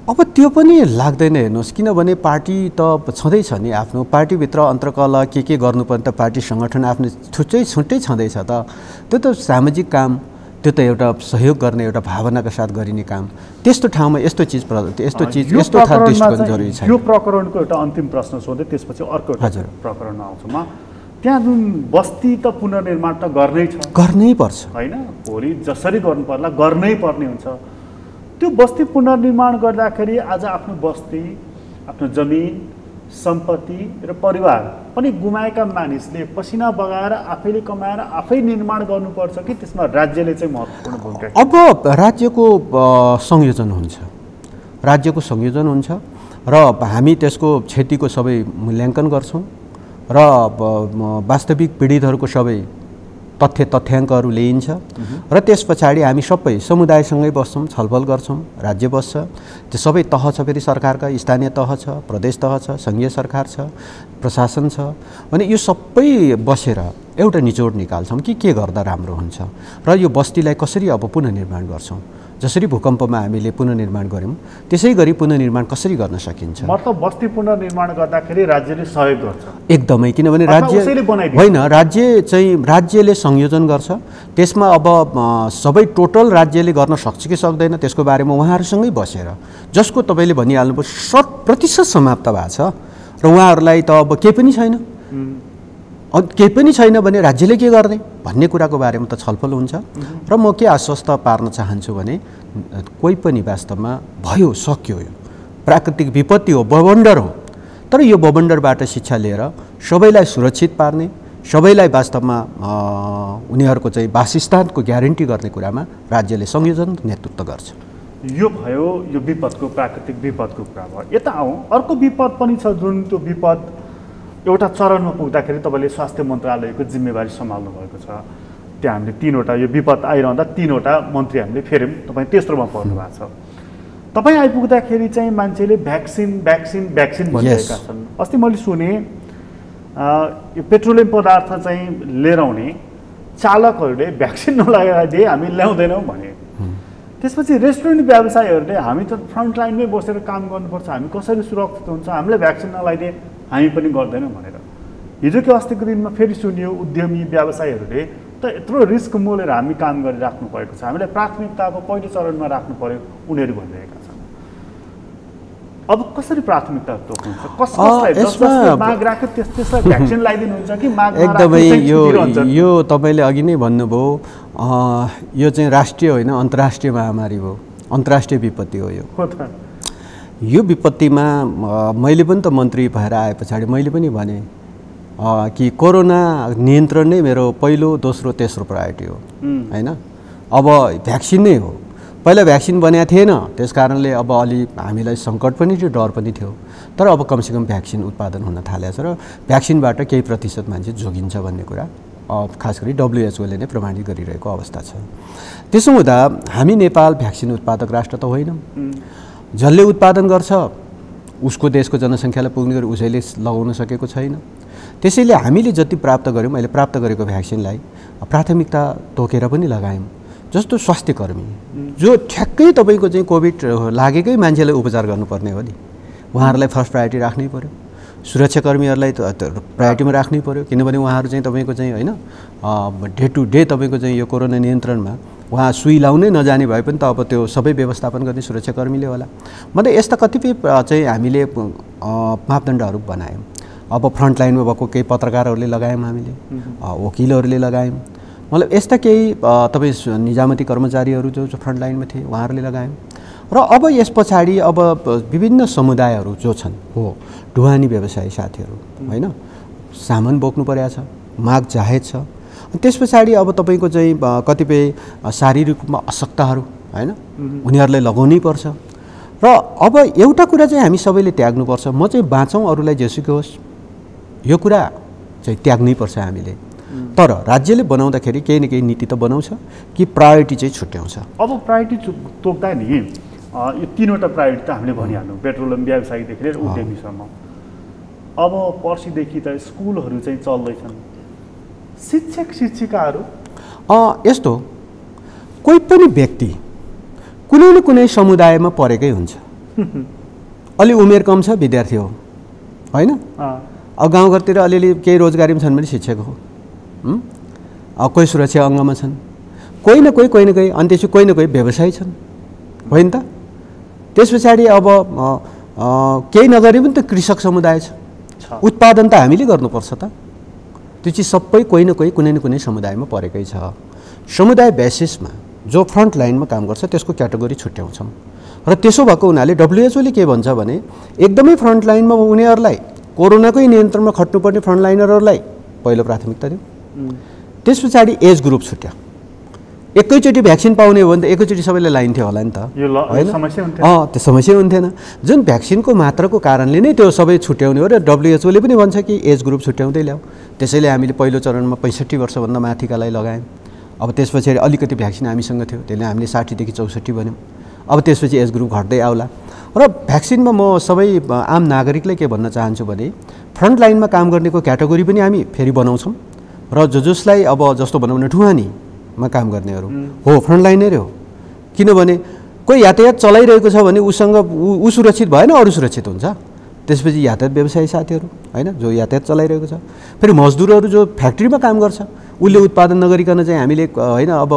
अब त्यो पनि लाग्दैन हेर्नुहोस्, किनभने पार्टी त छँदैछ नि आफ्नो, पार्टीभित्र अन्तर्कलह के गर्नुपर्ने त पार्टी सङ्गठन आफ्नो छुट्टै छँदैछ त। त्यो त सामाजिक काम, त्यो त एउटा सहयोग गर्ने एउटा भावनाका साथ गरिने काम। त्यस्तो ठाउँमा यस्तो खालको दृष्टिकोण जरुरी छ। यो प्रकरणको एउटा अन्तिम प्रश्न सोधेँ, त्यसपछि अर्को प्रकरणमा आउँछु म। त्यहाँ जुन बस्ती त पुनर्निर्माण त गर्नै पर्छ होइन, भोलि जसरी गर्नु पर्ला गर्नै पर्ने हुन्छ। त्यो बस्ती पुनर्निर्माण गर्दाखेरि आज आफ्नो बस्ती, आफ्नो जमिन, सम्पत्ति र परिवार पनि गुमाएका मानिसले पसिना बगाएर आफैले कमाएर आफै निर्माण गर्नुपर्छ कि त्यसमा राज्यले चाहिँ महत्त्वपूर्ण भूमिका? अब राज्यको संयोजन हुन्छ र हामी त्यसको क्षतिको सबै मूल्याङ्कन गर्छौँ र वास्तविक पीडितहरूको सबै तथ्याङ्कहरू ल्याइन्छ र त्यस पछाडि हामी सबै समुदायसँगै बस्छौँ, छलफल गर्छौँ, राज्य बस्छ, त्यो सबै तह छ, फेरि सरकारका स्थानीय तह छ, प्रदेश तह छ, सङ्घीय सरकार छ, प्रशासन छ। अनि यो सबै बसेर एउटा निचोड निकाल्छौँ कि के गर्दा राम्रो हुन्छ र यो बस्तीलाई कसरी अब पुनर्निर्माण गर्छौँ। जसरी भूकम्पमा हामीले पुनर्निर्माण गऱ्यौँ त्यसै गरी पुनर्निर्माण कसरी गर्न सकिन्छ। मतलब बस्ती पुनर्निर्माण गर्दाखेरि राज्यले सहयोग गर्छ एकदमै, किनभने राज्यले संयोजन गर्छ। त्यसमा अब सबै टोटल राज्यले गर्न सक्छ कि सक्दैन त्यसको बारेमा उहाँहरूसँगै बसेर, जसको तपाईँले भनिहाल्नुभयो 100% समाप्त भएको छ र उहाँहरूलाई त अब केही पनि छैन, केही पनि छैन भने राज्यले के गर्ने भन्ने कुराको बारेमा त छलफल हुन्छ। र म के आश्वस्त पार्न चाहन्छु भने कोही पनि वास्तवमा भयो सक्यो, यो प्राकृतिक विपत्ति हो, बवन्डर हो, तर यो बवन्डरबाट शिक्षा लिएर सबैलाई सुरक्षित पार्ने, सबैलाई वास्तवमा उनीहरूको चाहिँ वासस्थानको ग्यारेन्टी गर्ने कुरामा राज्यले संयोजन नेतृत्व गर्छ। यो भयो यो विपदको, प्राकृतिक विपदको कुरा भयो। यता आउँ, अर्को विपद पनि छ जुन त्यो विपद एउटा चरणमा पुग्दाखेरि तपाईँले स्वास्थ्य मन्त्रालयको जिम्मेवारी सम्हाल्नु भएको छ। त्यहाँ हामीले 3वटा यो विपद आइरहँदा 3वटा मन्त्री हामीले फेर्यौँ, तपाईँ तेस्रोमा पर्नु भएको छ। तपाईँ आइपुग्दाखेरि चाहिँ मान्छेले भ्याक्सिन भनिरहेका छन्। अस्ति मैले सुने यो पेट्रोलियम पदार्थ चाहिँ लिएर आउने चालकहरूले भ्याक्सिन नलगाइदिए हामी ल्याउँदैनौँ भने, त्यसपछि रेस्टुरेन्ट व्यवसायीहरूले हामी त फ्रन्टलाइनमै बसेर काम गर्नुपर्छ, हामी कसरी सुरक्षित हुन्छ, हामीलाई भ्याक्सिन नलाइदिए हामी पनि गर्दैनौँ भनेर हिजोको अस्तिको दिनमा फेरि सुनियो उद्यमी व्यवसायीहरूले त यत्रो रिस्क मोलेर हामी काम गरिराख्नु परेको छ, हामीलाई प्राथमिकताको पहिलो चरणमा राख्नु पर्यो उनीहरू भनिरहेका छन्। अब कसरी प्राथमिकता तोक्नुहुन्छ? कसलाई माग राख्यो त्यसलाई भ्याक्सिन लगाइदिनुहुन्छ कि माग? एकदमै यो तपाईँले अघि नै भन्नुभयो, यो चाहिँ राष्ट्रिय होइन अन्तर्राष्ट्रिय महामारी हो, अन्तर्राष्ट्रिय विपत्ति हो। यो विपत्तिमा मैले पनि त मन्त्री भएर आए पछाडि मैले पनि भने कि कोरोना नियन्त्रण नै मेरो पहिलो, दोस्रो, तेस्रो प्रायोरिटी हो होइन। अब भ्याक्सिन नै हो। पहिला भ्याक्सिन बनाएको थिएन, त्यस कारणले अब अलि हामीलाई सङ्कट पनि थियो, डर पनि थियो, तर अब कमसेकम भ्याक्सिन उत्पादन हुन थालेको छ र भ्याक्सिनबाट केही प्रतिशत मान्छे जोगिन्छ भन्ने कुरा खास गरी WHO ले नै प्रमाणित गरिरहेको अवस्था छ। त्यसो हुँदा हामी नेपाल भ्याक्सिन उत्पादक राष्ट्र त होइनौँ। जसले उत्पादन गर्छ उसको देशको जनसङ्ख्यालाई पुग्ने गरी उसैले लगाउन सकेको छैन। त्यसैले हामीले जति प्राप्त गऱ्यौँ, अहिले प्राप्त गरेको भ्याक्सिनलाई प्राथमिकता तोकेर पनि लगायौँ। जस्तो स्वास्थ्यकर्मी जो ठ्याक्कै तपाईँको चाहिँ कोभिड लागेकै मान्छेलाई उपचार गर्नुपर्ने हो नि, उहाँहरूलाई फर्स्ट प्रायोरिटी राख्नै पर्यो। सुरक्षाकर्मीहरूलाई त प्रायोरिटीमा राख्नै पर्यो, किनभने उहाँहरू चाहिँ तपाईँको चाहिँ होइन डे टु डे तपाईँको चाहिँ यो कोरोना नियन्त्रणमा उहाँ सुई लाउनै नजाने भए पनि त अब त्यो सबै व्यवस्थापन गर्ने सुरक्षाकर्मीले होला। मतलब यस्ता कतिपय चाहिँ हामीले मापदण्डहरू बनायौँ। अब फ्रन्टलाइनमा भएको केही पत्रकारहरूले लगायौँ, हामीले वकिलहरूले लगायौँ, मतलब यस्ता केही तपाईँ निजामती कर्मचारीहरू जो फ्रन्टलाइनमा थिए उहाँहरूले लगायौँ। र अब यस पछाडि अब विभिन्न समुदायहरू जो छन्, हो ढुवानी व्यवसायी साथीहरू होइन, सामान बोक्नु परेको छ, माग जाहेज छ। त्यस पछाडि अब तपाईँको चाहिँ कतिपय शारीरिक रूपमा अशक्तहरू होइन, उनीहरूलाई लगाउनै पर्छ। र अब एउटा कुरा चाहिँ हामी सबैले त्याग्नुपर्छ, म चाहिँ बाँचौँ अरूलाई जेसुकै होस्, यो कुरा चाहिँ त्याग्नै पर्छ हामीले। तर राज्यले बनाउँदाखेरि केही न केही नीति त बनाउँछ कि प्रायोरिटी चाहिँ छुट्याउँछ। अब प्रायोरिटी तोक्दा नि यो तीनवटा प्रायोरिटी त हामीले भनिहाल्यौँ, पेट्रोलियम व्यवसायीदेखि लिएर उद्यमीसम्म। अब पर्सिदेखि त स्कुलहरू चाहिँ चल्दैछन्, शिक्षक शिक्षिकाहरू यस्तो कोही पनि व्यक्ति कुनै न कुनै समुदायमा परेकै हुन्छ। अलि उमेर कम छ विद्यार्थी हो होइन, अब गाउँघरतिर अलिअलि केही रोजगारीमा छन् भने शिक्षक हो, कोही सुरक्षा अङ्गमा छन्, कोही न कोही अनि त्यसपछि कोही न कोही व्यवसायी छन् होइन त। त्यस पछाडि अब केही नगरे पनि त कृषक समुदाय छ, उत्पादन त हामीले गर्नुपर्छ त। त्यो चाहिँ सबै कोही न कोही कुनै न कुनै समुदायमा परेकै छ। समुदाय बेसिसमा जो फ्रन्ट लाइनमा काम गर्छ त्यसको क्याटेगोरी छुट्याउँछौँ। र त्यसो भएको हुनाले WHO ले के भन्छ भने एकदमै फ्रन्ट लाइनमा उनीहरूलाई कोरोनाकै नियन्त्रणमा खट्नुपर्ने फ्रन्ट लाइनरहरूलाई पहिलो प्राथमिकता दिउँ। त्यस पछाडि एज ग्रुप छुट्या, एकैचोटि भ्याक्सिन पाउने हो भने त एकैचोटि सबैले लाइन्थ्यो होला नि त होइन, त्यो समस्या हुन्थेन। जुन भ्याक्सिनको मात्राको कारणले नै त्यो सबै छुट्याउने हो। र WHO ले पनि भन्छ कि एज ग्रुप छुट्याउँदै ल्याऊ। त्यसैले हामीले पहिलो चरणमा 65 वर्षभन्दा माथिकालाई लगायौँ। अब त्यस पछाडि अलिकति भ्याक्सिन हामीसँग थियो, त्यसले हामीले 60 देखि 64 भन्यौँ। अब त्यसपछि एज ग्रुप घट्दै आउला। र भ्याक्सिनमा म सबै आम नागरिकलाई के भन्न चाहन्छु भने फ्रन्ट लाइनमा काम गर्नेको क्याटेगोरी पनि हामी फेरि बनाउँछौँ। र जसलाई अब जस्तो भनौँ न ढुवानीमा काम गर्नेहरू हो फ्रन्ट लाइनरै हो, किनभने कोही यातायात चलाइरहेको छ भने उसँग ऊ सुरक्षित भएन, अरू सुरक्षित हुन्छ। त्यसपछि यातायात व्यवसायी साथीहरू होइन जो यातायात चलाइरहेको छ, फेरि मजदुरहरू जो फ्याक्ट्रीमा काम गर्छ उसले उत्पादन नगरिकन चाहिँ हामीले होइन अब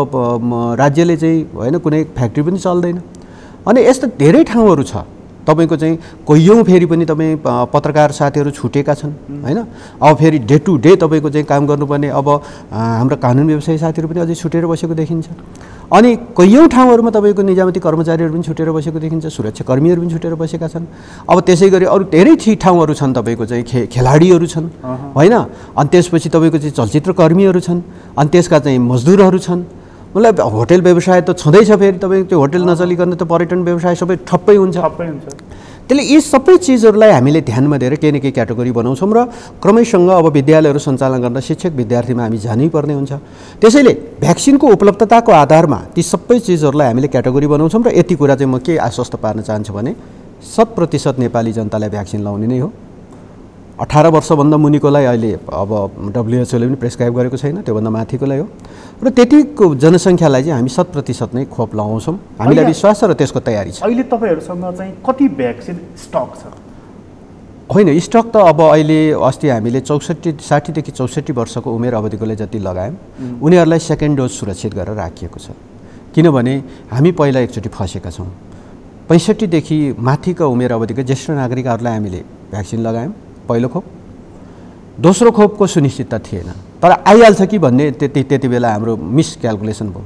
राज्यले चाहिँ होइन कुनै फ्याक्ट्री पनि चल्दैन। अनि यस्तो धेरै ठाउँहरू छ तपाईँको चाहिँ कैयौँ फेरि पनि तपाईँ पत्रकार साथीहरू छुटेका छन् होइन। अब फेरि डे टु डे तपाईँको चाहिँ काम गर्नुपर्ने अब हाम्रो कानुन व्यवसायी साथीहरू पनि अझै छुटेर बसेको देखिन्छ। अनि कैयौँ ठाउँहरूमा तपाईँको निजामती कर्मचारीहरू पनि छुटेर बसेको देखिन्छ, सुरक्षाकर्मीहरू पनि छुटेर बसेका छन्। अब त्यसै गरी अरू धेरै ठाउँहरू छन् तपाईँको चाहिँ खेलाडीहरू छन् होइन। अनि त्यसपछि तपाईँको चाहिँ चलचित्रकर्मीहरू छन्, अनि त्यसका चाहिँ मजदुरहरू छन्। मतलब होटल व्यवसाय त छँदैछ, फेरि तपाईँ त्यो होटल नचलिकन त पर्यटन व्यवसाय सबै ठप्पै हुन्छ। त्यसले यी सबै चिजहरूलाई हामीले ध्यानमा दिएर केही न केही क्याटेगोरी बनाउँछौँ र क्रमैसँग अब विद्यालयहरू सञ्चालन गर्न शिक्षक विद्यार्थीमा हामी जानै पर्ने हुन्छ। त्यसैले भ्याक्सिनको उपलब्धताको आधारमा ती सबै चिजहरूलाई हामीले क्याटेगोरी बनाउँछौँ। र यति कुरा चाहिँ म के आश्वस्त पार्न चाहन्छु भने 100% नेपाली जनतालाई भ्याक्सिन लाउने नै हो। 18 वर्षभन्दा मुनिकोलाई अहिले अब WHO ले पनि प्रेस्क्राइब गरेको छैन, त्योभन्दा माथिकोलाई हो। र त्यतिको जनसङ्ख्यालाई चाहिँ हामी 100% नै खोप लगाउँछौँ। हामीलाई विश्वास छ र त्यसको तयारी छ। अहिले तपाईँहरूसँग चाहिँ कति भ्याक्सिन स्टक छ? होइन, स्टक त अब अहिले अस्ति हामीले 60 देखि 64 वर्षको उमेर अवधिकोलाई जति लगायौँ उनीहरूलाई सेकेन्ड डोज सुरक्षित गरेर राखिएको छ। किनभने हामी पहिला एकचोटि फसेका छौँ। 65 देखि माथिका उमेर अवधिका ज्येष्ठ नागरिकहरूलाई हामीले भ्याक्सिन लगायौँ पहिलो खोप, दोस्रो खोपको सुनिश्चितता थिएन तर आइहाल्छ कि भन्ने त्यति बेला हाम्रो मिसक्यालकुलेसन भयो।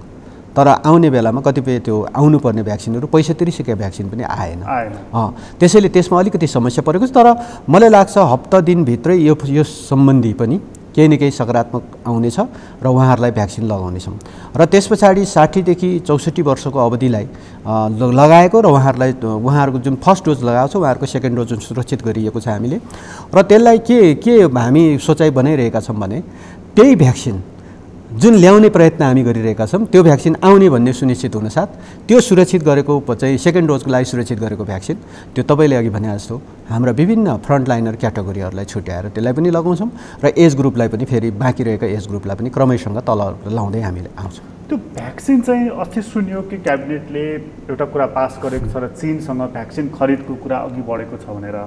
तर आउने बेलामा कतिपय त्यो आउनुपर्ने भ्याक्सिनहरू 35 भ्याक्सिन पनि आएन। त्यसैले त्यसमा अलिकति समस्या परेको छ। तर मलाई लाग्छ हप्ता दिनभित्रै यो सम्बन्धी पनि केही न केही सकारात्मक आउनेछ र उहाँहरूलाई भ्याक्सिन लगाउनेछौँ। र त्यस पछाडि 60 देखि 64 वर्षको अवधिलाई लगाएको र उहाँहरूको जुन फर्स्ट डोज लगाएको छ उहाँहरूको सेकेन्ड डोज जुन सुरक्षित गरिएको छ हामीले, र त्यसलाई के हामी सोचाइ बनाइरहेका छौँ भने त्यही भ्याक्सिन जुन ल्याउने प्रयत्न हामी गरिरहेका छौँ त्यो भ्याक्सिन आउने भन्ने सुनिश्चित हुनसाथ त्यो सुरक्षित गरेको चाहिँ सेकेन्ड डोजको लागि सुरक्षित गरेको भ्याक्सिन त्यो तपाईँले अघि भने जस्तो हाम्रा विभिन्न फ्रन्टलाइनर क्याटेगोरीहरूलाई छुट्याएर त्यसलाई पनि लगाउँछौँ र एज ग्रुपलाई पनि फेरि बाँकी रहेको एज ग्रुपलाई पनि क्रमैसँग तल लाउँदै हामीले आउँछौँ। त्यो भ्याक्सिन चाहिँ अस्ति सुनियो कि क्याबिनेटले एउटा कुरा पास गरेको छ र चीनसँग भ्याक्सिन खरिदको कुरा अघि बढेको छ भनेर।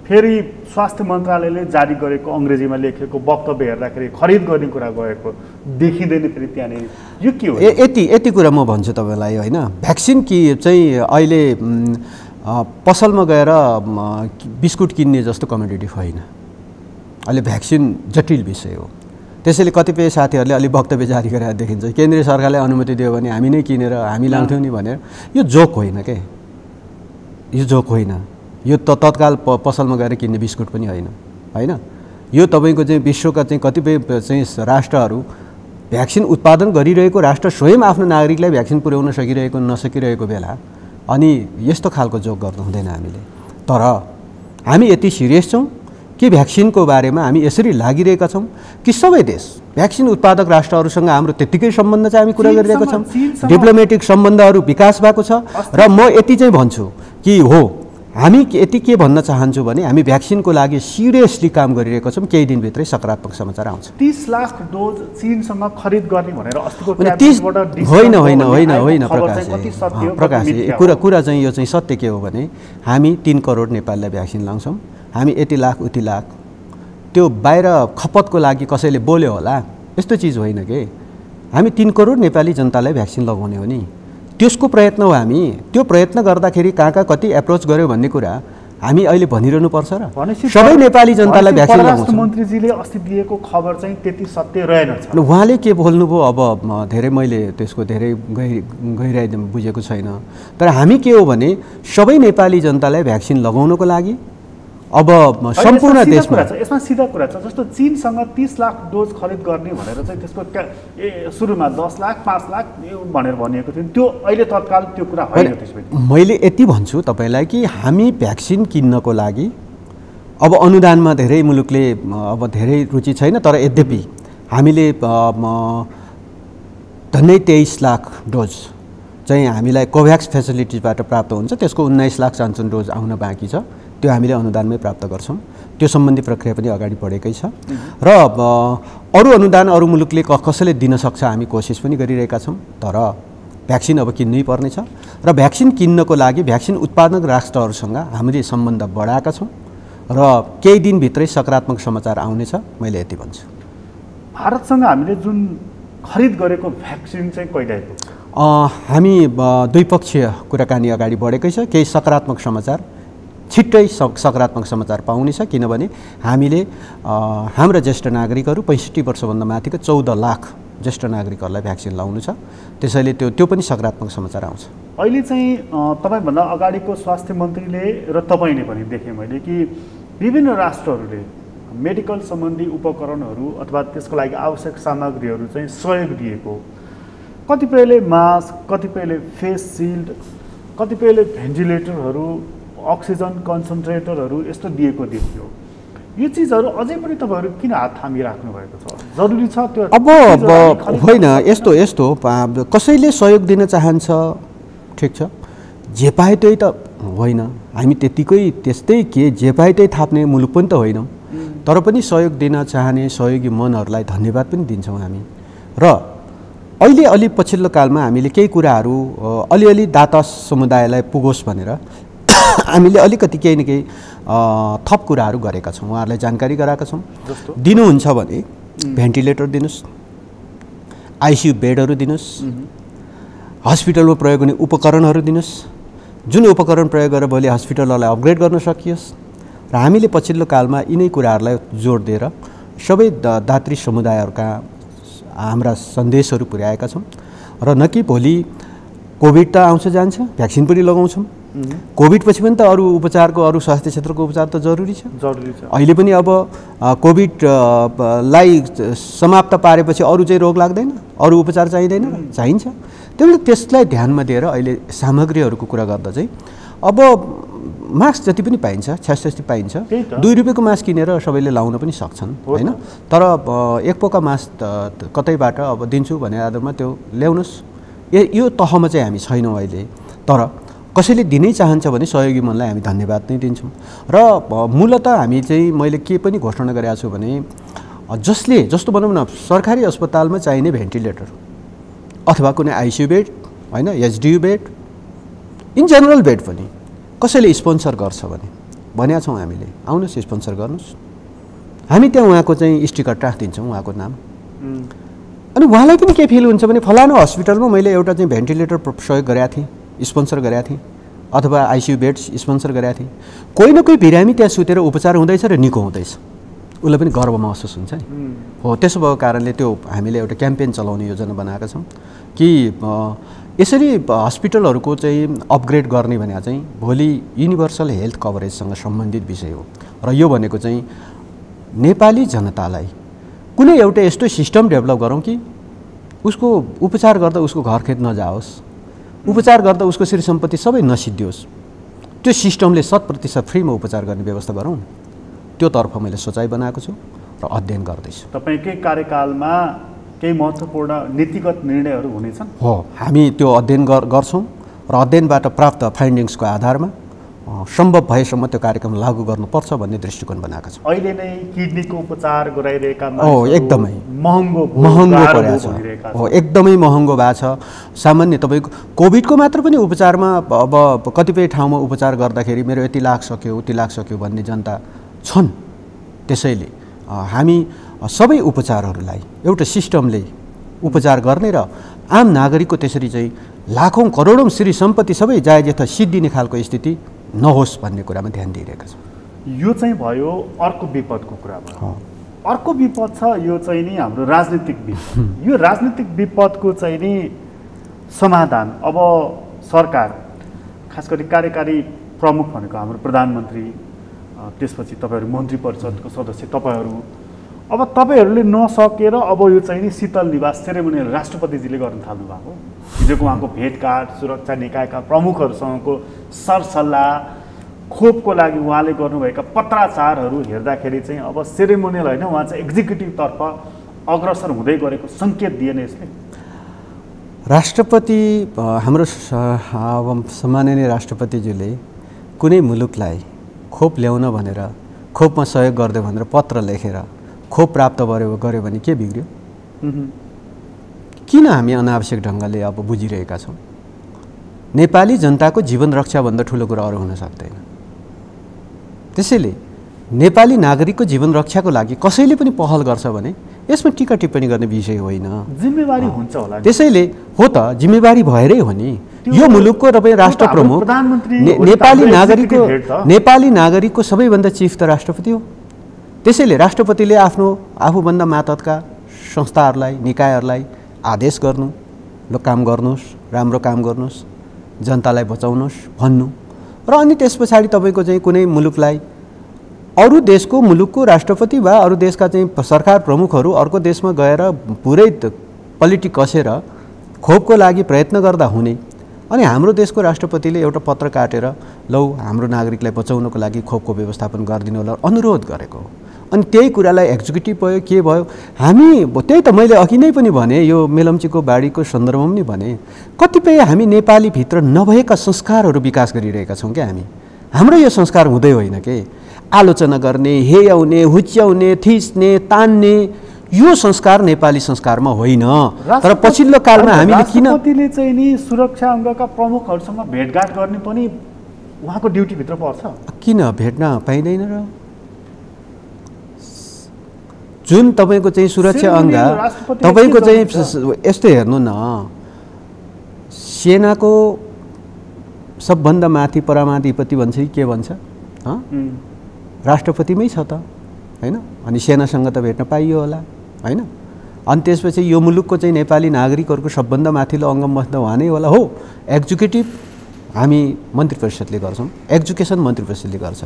फेरि स्वास्थ्य मन्त्रालयले जारी गरेको अङ्ग्रेजीमा लेखेको वक्तव्य हेर्दाखेरि खरिद गर्ने कुरा गएको देखिँदैन। फेरि त्यहाँनिर यो के हो? यति कुरा म भन्छु तपाईँलाई होइन, भ्याक्सिन कि चाहिँ अहिले पसलमा गएर बिस्कुट किन्ने जस्तो कमोडिटी होइन अहिले भ्याक्सिन जटिल विषय हो। त्यसैले कतिपय साथीहरूले अलि वक्तव्य जारी गरेर देखिन्छ, केन्द्रीय सरकारले अनुमति दियो भने हामी नै किनेर हामी लाउँथ्यौँ नि भनेर। यो जोक होइन के, यो जोक होइन। यो तत्काल पसलमा गएर किन्ने बिस्कुट पनि होइन, होइन। यो तपाईँको चाहिँ विश्वका चाहिँ कतिपय चाहिँ राष्ट्रहरू भ्याक्सिन उत्पादन गरिरहेको राष्ट्र स्वयं आफ्नो नागरिकलाई भ्याक्सिन पुर्याउन सकिरहेको नसकिरहेको बेला अनि यस्तो खालको जोक गर्नु हुँदैन हामीले। तर हामी यति सिरियस छौँ कि भ्याक्सिनको बारेमा हामी यसरी लागिरहेका छौँ कि सबै देश भ्याक्सिन उत्पादक राष्ट्रहरूसँग हाम्रो त्यत्तिकै सम्बन्ध चाहिँ हामी कुरा गरिरहेका छौँ। डिप्लोमेटिक सम्बन्धहरू विकास भएको छ। र म यति चाहिँ भन्छु कि हो, हामी यति के भन्न चाहन्छु भने हामी भ्याक्सिनको लागि सिरियसली काम गरिरहेका छौँ। केही दिनभित्रै सकारात्मक समाचार आउँछ। 30 लाख डोज चीनसँग खरिद गर्ने भनेर अस्तिको होइन प्रकाश कुरा चाहिँ यो चाहिँ सत्य के हो भने हामी 3 करोड नेपालीलाई भ्याक्सिन लाउँछौँ। हामी यति लाख उति लाख त्यो बाहिर खपतको लागि कसैले बोल्यो होला यस्तो चिज होइन कि। हामी 3 करोड नेपाली जनतालाई भ्याक्सिन लगाउने हो नि, त्यसको प्रयत्न हो। हामी त्यो प्रयत्न गर्दाखेरि कहाँ कति एप्रोच गर्यो भन्ने कुरा हामी अहिले भनिरहनु पर्छ र सबै नेपाली जनतालाई भ्याक्सिन लगाउँछ। मन्त्रीजीले अस्ति दिएको खबर चाहिँ त्यति सत्य रहेनछ। उहाँले के बोल्नुभयो अब धेरै मैले त्यसको धेरै गहिराइ बुझेको छैन। तर हामी के हो भने सबै नेपाली जनतालाई भ्याक्सिन लगाउनको लागि अब सम्पूर्ण देशमा यसमा सिधा कुरा छ। जस्तो चीनसँग 30 लाख डोज खरिद गर्ने भनेर चाहिँ त्यसको सुरुमा 10 लाख 5 लाख भनेर भनिएको थियो, त्यो अहिले तत्काल त्यो कुरा होइन। त्यसपछि मैले यति भन्छु तपाईँलाई कि हामी भ्याक्सिन किन्नको लागि अब अनुदानमा धेरै मुलुकले अब धेरै रुचि छैन। तर यद्यपि हामीले झन्डै 23 लाख डोज चाहिँ हामीलाई कोभ्याक्स फेसिलिटीबाट प्राप्त हुन्छ। त्यसको 19 लाख चान्चुन डोज आउन बाँकी छ, त्यो हामीले अनुदानमै प्राप्त गर्छौँ। त्यो सम्बन्धी प्रक्रिया पनि अगाडि बढेकै छ। र अरू अनुदान अरू मुलुकले कसैले दिन सक्छ हामी कोसिस पनि गरिरहेका छौँ। तर भ्याक्सिन अब किन्नै पर्नेछ र भ्याक्सिन किन्नको लागि भ्याक्सिन उत्पादक राष्ट्रहरूसँग हामीले सम्बन्ध बढाएका छौँ र केही दिनभित्रै सकारात्मक समाचार आउनेछ, मैले यति भन्छु। भारतसँग हामीले जुन खरिद गरेको भ्याक्सिन चाहिँ कहिले आइपुग्छ? हामी द्विपक्षीय कुराकानी अगाडि बढेकै छ। केही सकारात्मक समाचार छिट्टै सकारात्मक समाचार पाउनेछ, किनभने हामीले हाम्रा ज्येष्ठ नागरिकहरू 65 वर्षभन्दा माथिको 14 लाख ज्येष्ठ नागरिकहरूलाई भ्याक्सिन लाउनु छ। त्यसैले त्यो पनि सकारात्मक समाचार आउँछ। अहिले चाहिँ तपाईँभन्दा अगाडिको स्वास्थ्य मन्त्रीले र तपाईँले पनि देखेँ मैले कि विभिन्न राष्ट्रहरूले मेडिकल सम्बन्धी उपकरणहरू अथवा त्यसको लागि आवश्यक सामग्रीहरू चाहिँ सहयोग दिएको, कतिपयले मास्क, कतिपयले फेस सिल्ड, कतिपयले भेन्टिलेटरहरू, अक्सिजन कन्सन्ट्रेटरहरू यस्तो दिएको देखियो। यो चिजहरू अझै पनि तपाईँहरू किन हात थामिराख्नु भएको छ? जरुरी छ त्यो? अब होइन, यस्तो कसैले सहयोग दिन चाहन्छ, ठिक छ, जे पाए त्यही त होइन। हामी त्यस्तै के जे पाए त्यही थाप्ने मुलुक पनि त होइनौँ। तर पनि सहयोग दिन चाहने सहयोगी मनहरूलाई धन्यवाद पनि दिन्छौँ हामी। र अहिले अलि पछिल्लो कालमा हामीले केही कुराहरू अलिअलि दाता समुदायलाई पुगोस् भनेर हामीले अलिकति केही न केही थप कुराहरू गरेका छौँ, उहाँहरूलाई जानकारी गराएका छौँ। दिनुहुन्छ भने भेन्टिलेटर दिनुहोस्, आइसियु बेडहरू दिनुहोस्, हस्पिटलमा प्रयोग हुने उपकरणहरू दिनुहोस्, जुन उपकरण प्रयोग गरेर भोलि हस्पिटलहरूलाई अपग्रेड गर्न सकियोस्। र हामीले पछिल्लो कालमा यिनै कुराहरूलाई जोड दिएर सबै दात्री समुदायहरूका हाम्रा सन्देशहरू पुर्याएका छौँ। र न कि भोलि कोभिड त आउँछ जान्छ, भ्याक्सिन पनि लगाउँछौँ। कोभिड पछि पनि त अरू उपचारको, अरू स्वास्थ्य क्षेत्रको उपचार त जरुरी छ। अहिले पनि अब कोभिडलाई समाप्त पारेपछि अरू चाहिँ रोग लाग्दैन, अरू उपचार चाहिँदैन, चाहिन्छ। त्यही त्यसलाई ध्यानमा दिएर अहिले सामग्रीहरूको कुरा गर्दा चाहिँ अब मास्क जति पनि पाइन्छ, छ्यास पाइन्छ, 2 रुपियाँको मास्क किनेर सबैले लाउन पनि सक्छन्, होइन। तर एक पोका मास्क कतैबाट अब दिन्छु भने आधारमा त्यो ल्याउनुहोस्, यो तहमा चाहिँ हामी छैनौँ अहिले। तर कसैले दिनै चाहन्छ भने सहयोगी मनलाई हामी धन्यवाद नै दिन्छौँ। र मूलतः हामी चाहिँ मैले के पनि घोषणा गरेको छु भने जस्तो भनौँ न सरकारी अस्पतालमा चाहिने भेन्टिलेटर अथवा कुनै आइसियु बेड, होइन, एचडियु बेड, इन जेनरल बेड पनि कसैले स्पोन्सर गर्छ भने भनेका छौँ हामीले, आउनुहोस् स्पोन्सर गर्नुहोस्। हामी त्यहाँ उहाँको चाहिँ स्टिकर राखिदिन्छौँ, उहाँको नाम। अनि उहाँलाई पनि के फिल हुन्छ भने फलानु हस्पिटलमा मैले एउटा चाहिँ भेन्टिलेटर सहयोग गरेका थिएँ, स्पोन्सर गरेका थिएँ, अथवा आइसियु बेड्स स्पोन्सर गरेका थिएँ। कोही न कोही बिरामी त्यहाँ सुतेर उपचार हुँदैछ र निको हुँदैछ, उसलाई पनि गर्व महसुस हुन्छ नि। हो, त्यसो भएको कारणले त्यो हामीले एउटा क्याम्पेन चलाउने योजना बनाएका छौँ कि यसरी हस्पिटलहरूको चाहिँ अपग्रेड गर्ने भने चाहिँ भोलि युनिभर्सल हेल्थ कभरेजसँग सम्बन्धित विषय हो। र यो भनेको चाहिँ नेपाली जनतालाई कुनै एउटा यस्तो सिस्टम डेभलप गरौँ कि उसको उपचार गर्दा उसको घर खेत नजाओस्, उपचार गर्दा उसको श्री सम्पत्ति सबै नसिद्धियोस्, त्यो सिस्टमले 100% फ्रीमा उपचार गर्ने व्यवस्था गरौँ। त्यो तर्फ मैले सोचाइ बनाएको छु र अध्ययन गर्दैछु। तपाईँकै कार्यकालमा केही महत्त्वपूर्ण नीतिगत निर्णयहरू हुनेछन्? हो, हामी त्यो अध्ययन गर्छौँ र अध्ययनबाट प्राप्त फाइन्डिङ्सको आधारमा सम्भव भएसम्म त्यो कार्यक्रम लागू गर्नुपर्छ भन्ने दृष्टिकोण बनाएका छौँ। अहिले नै किडनीको उपचार गराइरहेका एकदमै महँगो परेको छ। हो, एकदमै महँगो भएको छ। सामान्य तपाईँको कोभिडको मात्र पनि उपचारमा अब कतिपय ठाउँमा उपचार गर्दाखेरि मेरो यति लाख सक्यो उति लाख सक्यो भन्ने जनता छन्। त्यसैले हामी सबै उपचारहरूलाई एउटा सिस्टमले उपचार गर्ने र आम नागरिकको त्यसरी चाहिँ लाखौँ करोडौँ श्री सम्पत्ति सबै जायज यथा सिद्धिने खालको स्थिति नहोस् भन्ने कुरामा ध्यान दिइरहेका छौँ। यो चाहिँ भयो अर्को विपदको कुरा भयो। अर्को विपद छ, यो चाहिँ नि हाम्रो राजनीतिक विपद। यो राजनीतिक विपदको चाहिँ नि समाधान अब सरकार, खास गरी कार्यकारी प्रमुख भनेको हाम्रो प्रधानमन्त्री, त्यसपछि तपाईँहरू मन्त्री परिषदको सदस्य तपाईँहरू, अब तपाईँहरूले नसकेर अब यो चाहिँ नि शीतल निवास सेरेमोनियल राष्ट्रपतिजीले गर्न थाल्नु भएको। हिजोको उहाँको भेटघाट, सुरक्षा निकायका प्रमुखहरूसँगको सरसल्लाह, खोपको लागि उहाँले गर्नुभएका पत्राचारहरू हेर्दाखेरि चाहिँ अब सेरेमोनियल होइन, उहाँ चाहिँ एक्जिक्युटिभतर्फ अग्रसर हुँदै गरेको सङ्केत दिएन यसले। राष्ट्रपति हाम्रो सम्माननीय राष्ट्रपतिज्यूले कुनै मुलुकलाई खोप ल्याउन भनेर, खोपमा सहयोग गरिदियो भनेर पत्र लेखेर खोप प्राप्त गर्यो भने के बिग्रियो? किन हामी अनावश्यक ढङ्गले अब बुझिरहेका छौँ? नेपाली जनताको जीवन रक्षाभन्दा ठुलो कुरा अरू हुन सक्दैन। त्यसैले नेपाली नागरिकको जीवन रक्षाको लागि कसैले पनि पहल गर्छ भने यसमा टीका टिप्पणी गर्ने विषय होइन, जिम्मेवारी हुन्छ होला। त्यसैले हो त, जिम्मेवारी भएरै हो नि। यो मुलुकको तपाईँ राष्ट्र प्रमुख, नेपाली नागरिकको सबैभन्दा चिफ त राष्ट्रपति हो। त्यसैले राष्ट्रपतिले आफूभन्दा मातहतका संस्थाहरूलाई, निकायहरूलाई आदेश गर्नु, ल काम गर्नुहोस्, राम्रो काम गर्नुहोस्, जनतालाई बचाउनुहोस् भन्नु, र अनि त्यस पछाडि तपाईँको चाहिँ कुनै मुलुकलाई अरू देशको मुलुकको राष्ट्रपति वा अरू देशका चाहिँ सरकार प्रमुखहरू अर्को देशमा गएर पुरै पोलिटिक कसेर खोपको लागि प्रयत्न गर्दा हुने, अनि हाम्रो देशको राष्ट्रपतिले एउटा पत्र काटेर लौ हाम्रो नागरिकलाई बचाउनको लागि खोपको व्यवस्थापन गरिदिनु होला अनुरोध गरेको। अनि त्यही कुरालाई एक्जिक्युटिभ भयो के भयो, हामी त्यही त मैले अघि नै पनि भने, यो मेलम्चीको बाढीको सन्दर्भमा पनि भने, कतिपय हामी नेपालीभित्र नभएका संस्कारहरू विकास गरिरहेका छौँ क्या। हाम्रो यो संस्कार हुँदै होइन के, आलोचना गर्ने, हेयाउने, हुच्याउने, थिच्ने, तान्ने, यो संस्कार नेपाली संस्कारमा होइन। तर पछिल्लो कालमा हामीले किन राष्ट्रपतिले चाहिँ नि सुरक्षा अङ्गका प्रमुखहरूसँग भेटघाट गर्ने पनि उहाँको ड्युटीभित्र पर्छ? किन भेट्न पाइँदैन र? जुन तपाईँको चाहिँ सुरक्षा अङ्ग, तपाईँको चाहिँ यस्तो हेर्नु न, सेनाको सबभन्दा माथि परमाधिपति भन्छ कि के भन्छ, राष्ट्रपतिमै छ त होइन? अनि सेनासँग त भेट्न पाइयो होला होइन? अनि त्यसपछि यो मुलुकको चाहिँ नेपाली नागरिकहरूको सबभन्दा माथिल्लो अङ्ग बस्दा उहाँ नै होला। हो, एक्जिक्युटिभ हामी मन्त्री परिषदले गर्छौँ, एजुकेसन मन्त्री परिषदले गर्छ,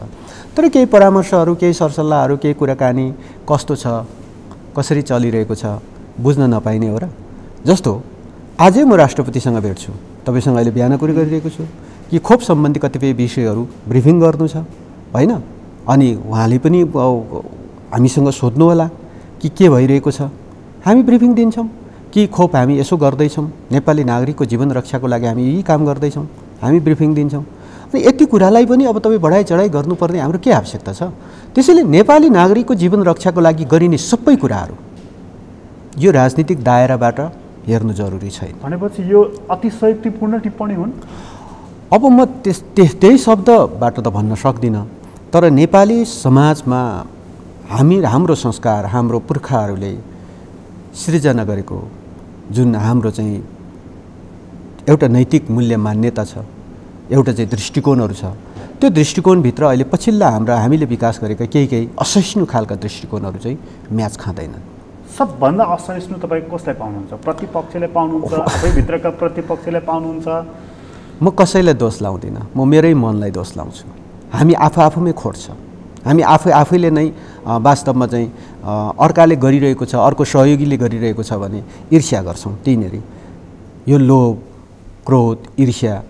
तर केही परामर्शहरू, केही सरसल्लाहहरू, केही कुराकानी कस्तो छ, कसरी चलिरहेको छ बुझ्न नपाइने हो र। जस्तो आजै म राष्ट्रपतिसँग भेट्छु, तपाईँसँग अहिले बिहान कुरा गरिरहेको छु कि खोप सम्बन्धी कतिपय विषयहरू ब्रिफिङ गर्नु छ होइन? अनि उहाँले पनि हामीसँग सोध्नु होला कि के भइरहेको छ, हामी ब्रिफिङ दिन्छौँ कि खोप हामी यसो गर्दैछौँ, नेपाली नागरिकको जीवन रक्षाको लागि हामी यही काम गर्दैछौँ, हामी ब्रिफिङ दिन्छौँ। अनि यति कुरालाई पनि अब तपाईँ बढाइ चढाइ गर्नुपर्ने हाम्रो के आवश्यकता छ? त्यसैले नेपाली नागरिकको जीवन रक्षाको लागि गरिने सबै कुराहरू यो राजनीतिक दायराबाट हेर्नु जरुरी छैन। भनेपछि यो अतिशयोक्तिपूर्ण टिप्पणी हुन्? अब म त्यही शब्दबाट त भन्न सक्दिनँ, तर नेपाली समाजमा हाम्रो संस्कार, हाम्रो पुर्खाहरूले सृजना गरेको जुन हाम्रो चाहिँ एउटा नैतिक मूल्य मान्यता छ, एउटा चाहिँ दृष्टिकोणहरू छ, त्यो दृष्टिकोणभित्र अहिले पछिल्ला हामीले विकास गरेका केही असहिष्णु खालका दृष्टिकोणहरू चाहिँ म्याच खाँदैनन्। सबभन्दा असहिष्णु तपाईँ कसलाई पाउनुहुन्छ? प्रतिपक्षले पाउनुहुन्छ, आफैभित्रका प्रतिपक्षले पाउनुहुन्छ? म कसैलाई दोष लाउँदिनँ, म मेरै मनलाई दोष लाउँछु। हामी आफूमै खोट छ। हामी आफैले नै वास्तवमा चाहिँ अर्काले गरिरहेको छ, अर्को सहयोगीले गरिरहेको छ भने ईर्ष्या गर्छौँ। त्यहीँनेरि यो लोभ, क्रोध, ईर्ष्या